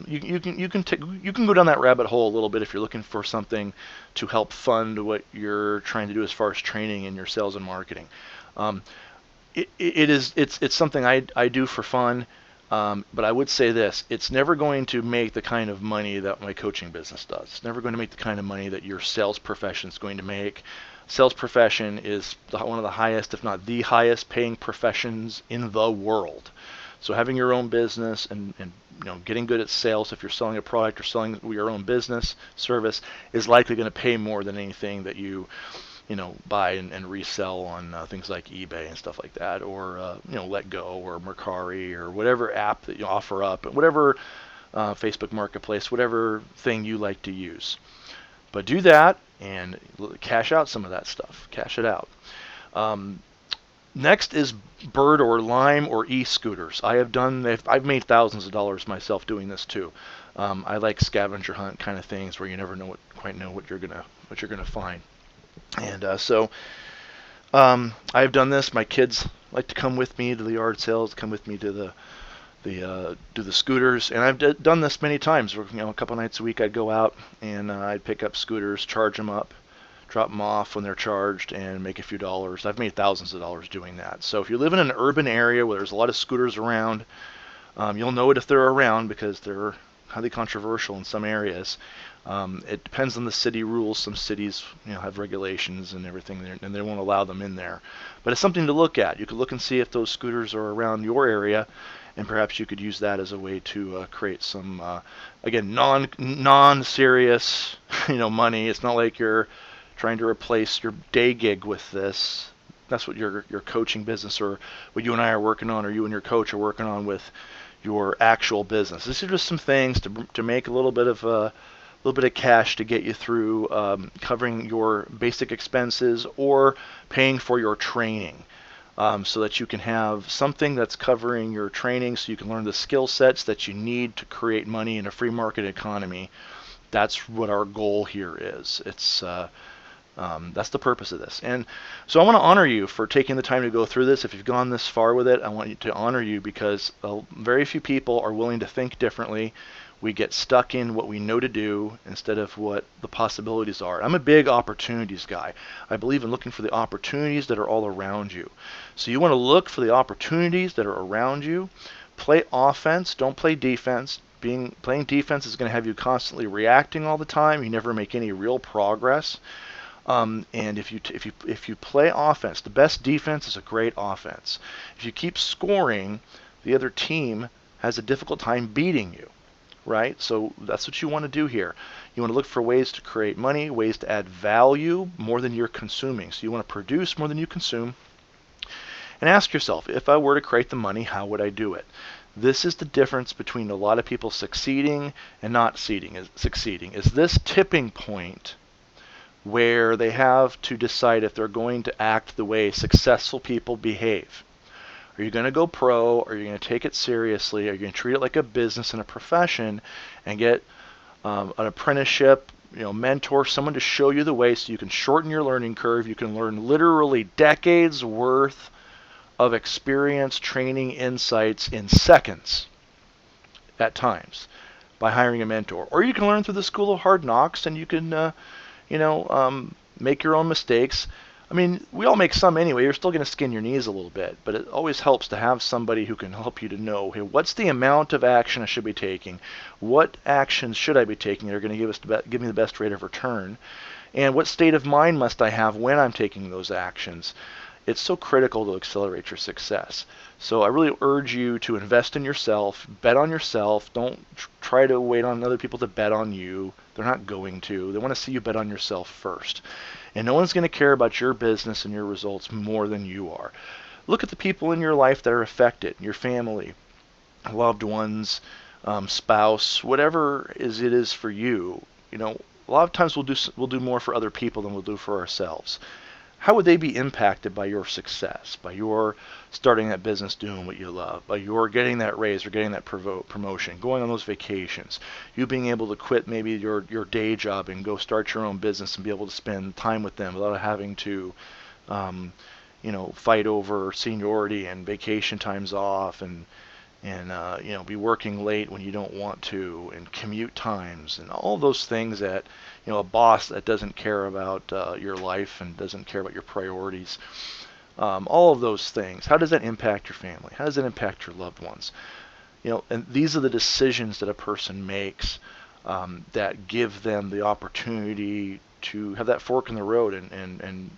you can go down that rabbit hole a little bit if you're looking for something to help fund what you're trying to do as far as training in your sales and marketing. Um, it's something I do for fun, but I would say this: it's never going to make the kind of money that my coaching business does. It's never going to make the kind of money that your sales profession is going to make. Sales profession is one of the highest, if not the highest, paying professions in the world. So having your own business and getting good at sales, if you're selling a product or selling your own business service, is likely going to pay more than anything that you buy and resell on things like eBay and stuff like that, or Letgo or Mercari or whatever app that you offer up, whatever Facebook Marketplace, whatever thing you like to use. But do that and cash out some of that stuff. Cash it out. Next is Bird or Lime or e-scooters. I've made thousands of dollars myself doing this too. I like scavenger hunt kind of things where you never quite know what you're gonna find. And I've done this. My kids like to come with me to the yard sales, come with me to the scooters, and I've done this many times. A couple nights a week I'd go out and I'd pick up scooters, charge them up, drop them off when they're charged, and make a few dollars. I've made thousands of dollars doing that. So if you live in an urban area where there's a lot of scooters around, you'll know it if they're around because they're highly controversial in some areas. It depends on the city rules. Some cities, have regulations and everything, and they won't allow them in there. But it's something to look at. You could look and see if those scooters are around your area, and perhaps you could use that as a way to create some, again, non-serious, money. It's not like you're trying to replace your day gig with this. That's what your coaching business, or what you and I are working on, or you and your coach are working on with your actual business. These are just some things to make a little bit of cash to get you through covering your basic expenses or paying for your training, so that you can have something that's covering your training, so you can learn the skill sets that you need to create money in a free market economy. That's what our goal here is. That's the purpose of this. And so I want to honor you for taking the time to go through this. If you've gone this far with it, I want to honor you because very few people are willing to think differently. We get stuck in what we know to do instead of what the possibilities are. I'm a big opportunities guy. I believe in looking for the opportunities that are all around you. So you want to look for the opportunities that are around you. Play offense, don't play defense. Playing defense is going to have you constantly reacting all the time. You never make any real progress. And if you play offense, the best defense is a great offense. If you keep scoring, the other team has a difficult time beating you, right? So that's what you want to do here. You want to look for ways to create money, ways to add value more than you're consuming. So you want to produce more than you consume. And ask yourself, if I were to create the money, how would I do it? This is the difference between a lot of people succeeding and not succeeding. Is this tipping point where they have to decide if they're going to act the way successful people behave. Are you going to go pro? Are you going to take it seriously? Are you going to treat it like a business and a profession and get an apprenticeship, mentor, someone to show you the way so you can shorten your learning curve? You can learn literally decades worth of experience, training, insights in seconds at times by hiring a mentor. Or you can learn through the School of Hard Knocks and you can make your own mistakes. I mean, we all make some anyway. You're still going to skin your knees a little bit, but it always helps to have somebody who can help you to know, hey, what's the amount of action I should be taking? What actions should I be taking that are going to give me the best rate of return? And what state of mind must I have when I'm taking those actions? It's so critical to accelerate your success. So I really urge you to invest in yourself, bet on yourself. Don't try to wait on other people to bet on you. They're not going to. They want to see you bet on yourself first. And no one's going to care about your business and your results more than you are. Look at the people in your life that are affected, your family, loved ones, spouse, whatever it is for you. A lot of times we'll do more for other people than we'll do for ourselves. how would they be impacted by your success, by your starting that business, doing what you love, by your getting that raise or getting that promotion, going on those vacations, you being able to quit maybe your day job and go start your own business and be able to spend time with them without having to fight over seniority and vacation times off and be working late when you don't want to, and commute times and all those things that a boss that doesn't care about your life and doesn't care about your priorities. All of those things. How does that impact your family? How does it impact your loved ones? And these are the decisions that a person makes that give them the opportunity to have that fork in the road and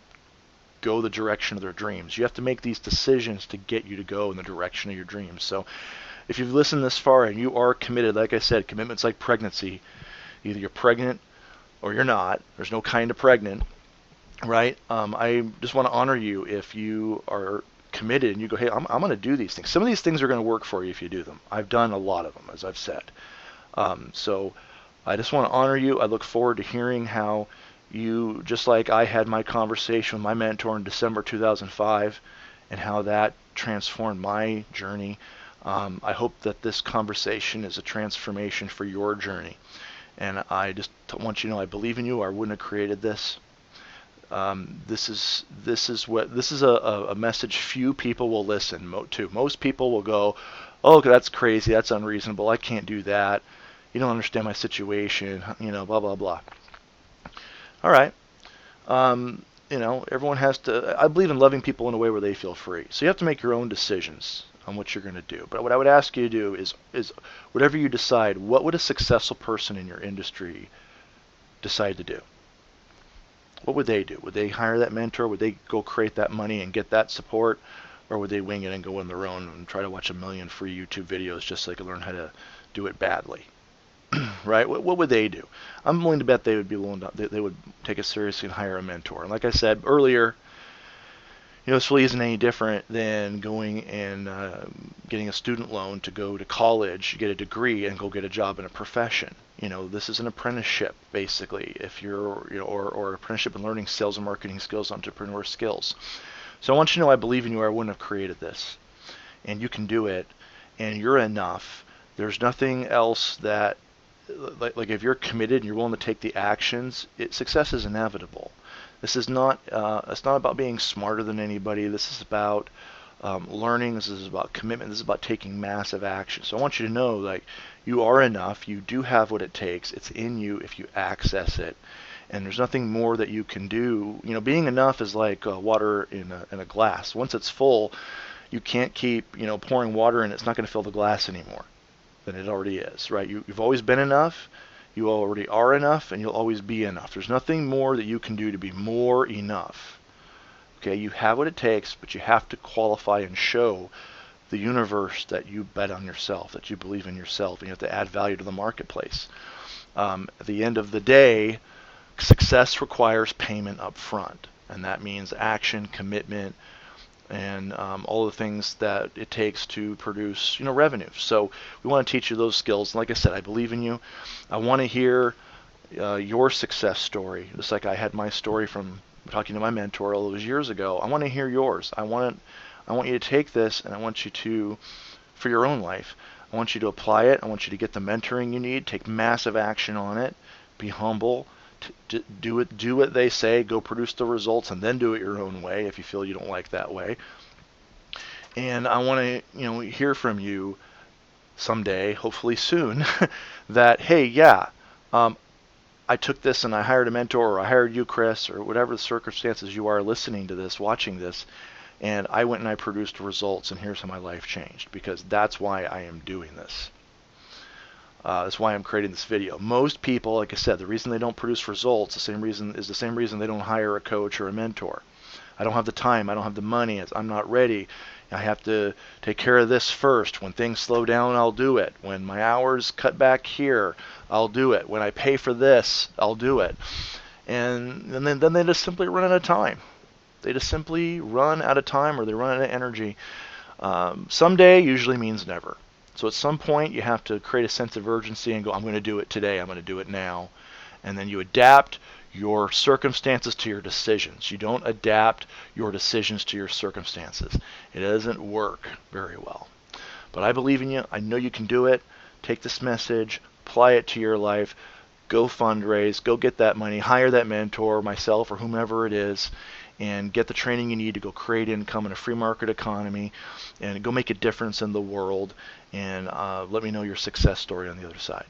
go the direction of their dreams. You have to make these decisions to get you to go in the direction of your dreams. So if you've listened this far and you are committed, like I said, commitment's like pregnancy. Either you're pregnant or you're not. There's no kind of pregnant, right? I just want to honor you if you are committed and you go, hey, I'm going to do these things. Some of these things are going to work for you if you do them. I've done a lot of them, as I've said. So I just want to honor you. I look forward to hearing how you, just like I had my conversation with my mentor in December 2005 and how that transformed my journey. I hope that this conversation is a transformation for your journey. And I just want you to know I believe in you. I wouldn't have created this. This is a message few people will listen to. Most people will go, oh, that's crazy, that's unreasonable, I can't do that, you don't understand my situation, blah blah blah. All right. Everyone has to. I believe in loving people in a way where they feel free. So you have to make your own decisions on what you're going to do. But what I would ask you to do is whatever you decide, what would a successful person in your industry decide to do? What would they do? Would they hire that mentor? Would they go create that money and get that support? Or would they wing it and go on their own and try to watch 1 million free YouTube videos just so they could learn how to do it badly? Right? What would they do? I'm willing to bet they would be willing to, they would take it seriously and hire a mentor. And like I said earlier, this really isn't any different than going and getting a student loan to go to college, get a degree, and go get a job in a profession. This is an apprenticeship, basically, if you're, or apprenticeship in learning sales and marketing skills, entrepreneur skills. So I want you to know I believe in you, or I wouldn't have created this. And you can do it, and you're enough. There's nothing else that, like if you're committed and you're willing to take the actions, success is inevitable. This is not, it's not about being smarter than anybody. This is about learning. This is about commitment. This is about taking massive action. So I want you to know, you are enough. You do have what it takes. It's in you if you access it. And there's nothing more that you can do. Being enough is like water in a glass. Once it's full, you can't keep, pouring water in. It's not going to fill the glass anymore than it already is, right? You've always been enough. You already are enough, and you'll always be enough. There's nothing more that you can do to be more enough. Okay, you have what it takes, but you have to qualify and show the universe that you bet on yourself, that you believe in yourself, and you have to add value to the marketplace. At the end of the day, success requires payment up front, and that means action, commitment, and all the things that it takes to produce, revenue. So we want to teach you those skills. And like I said, I believe in you. I want to hear your success story, just like I had my story from talking to my mentor all those years ago. I want to hear yours. I want you to take this, and I want you to, for your own life, I want you to apply it. I want you to get the mentoring you need, take massive action on it, be humble, do what they say, go produce the results, and then do it your own way if you feel you don't like that way. And I want to hear from you someday, hopefully soon, that hey, yeah, I took this and I hired a mentor, or I hired you, Chris, or whatever the circumstances you are listening to this, watching this, and I went and I produced results, and here's how my life changed, because that's why I am doing this. That's why I'm creating this video. Most people, like I said, the reason they don't produce results is the same reason they don't hire a coach or a mentor. I don't have the time. I don't have the money. I'm not ready. I have to take care of this first. When things slow down, I'll do it. When my hours cut back here, I'll do it. When I pay for this, I'll do it. And then they just simply run out of time. They just simply run out of time, or they run out of energy. Someday usually means never. So at some point, you have to create a sense of urgency and go, I'm going to do it today. I'm going to do it now. And then you adapt, your circumstances to your decisions. You don't adapt your decisions to your circumstances. It doesn't work very well. But I believe in you. I know you can do it. Take this message, apply it to your life, go fundraise, go get that money, hire that mentor, myself or whomever it is, and get the training you need to go create income in a free market economy and go make a difference in the world, and let me know your success story on the other side.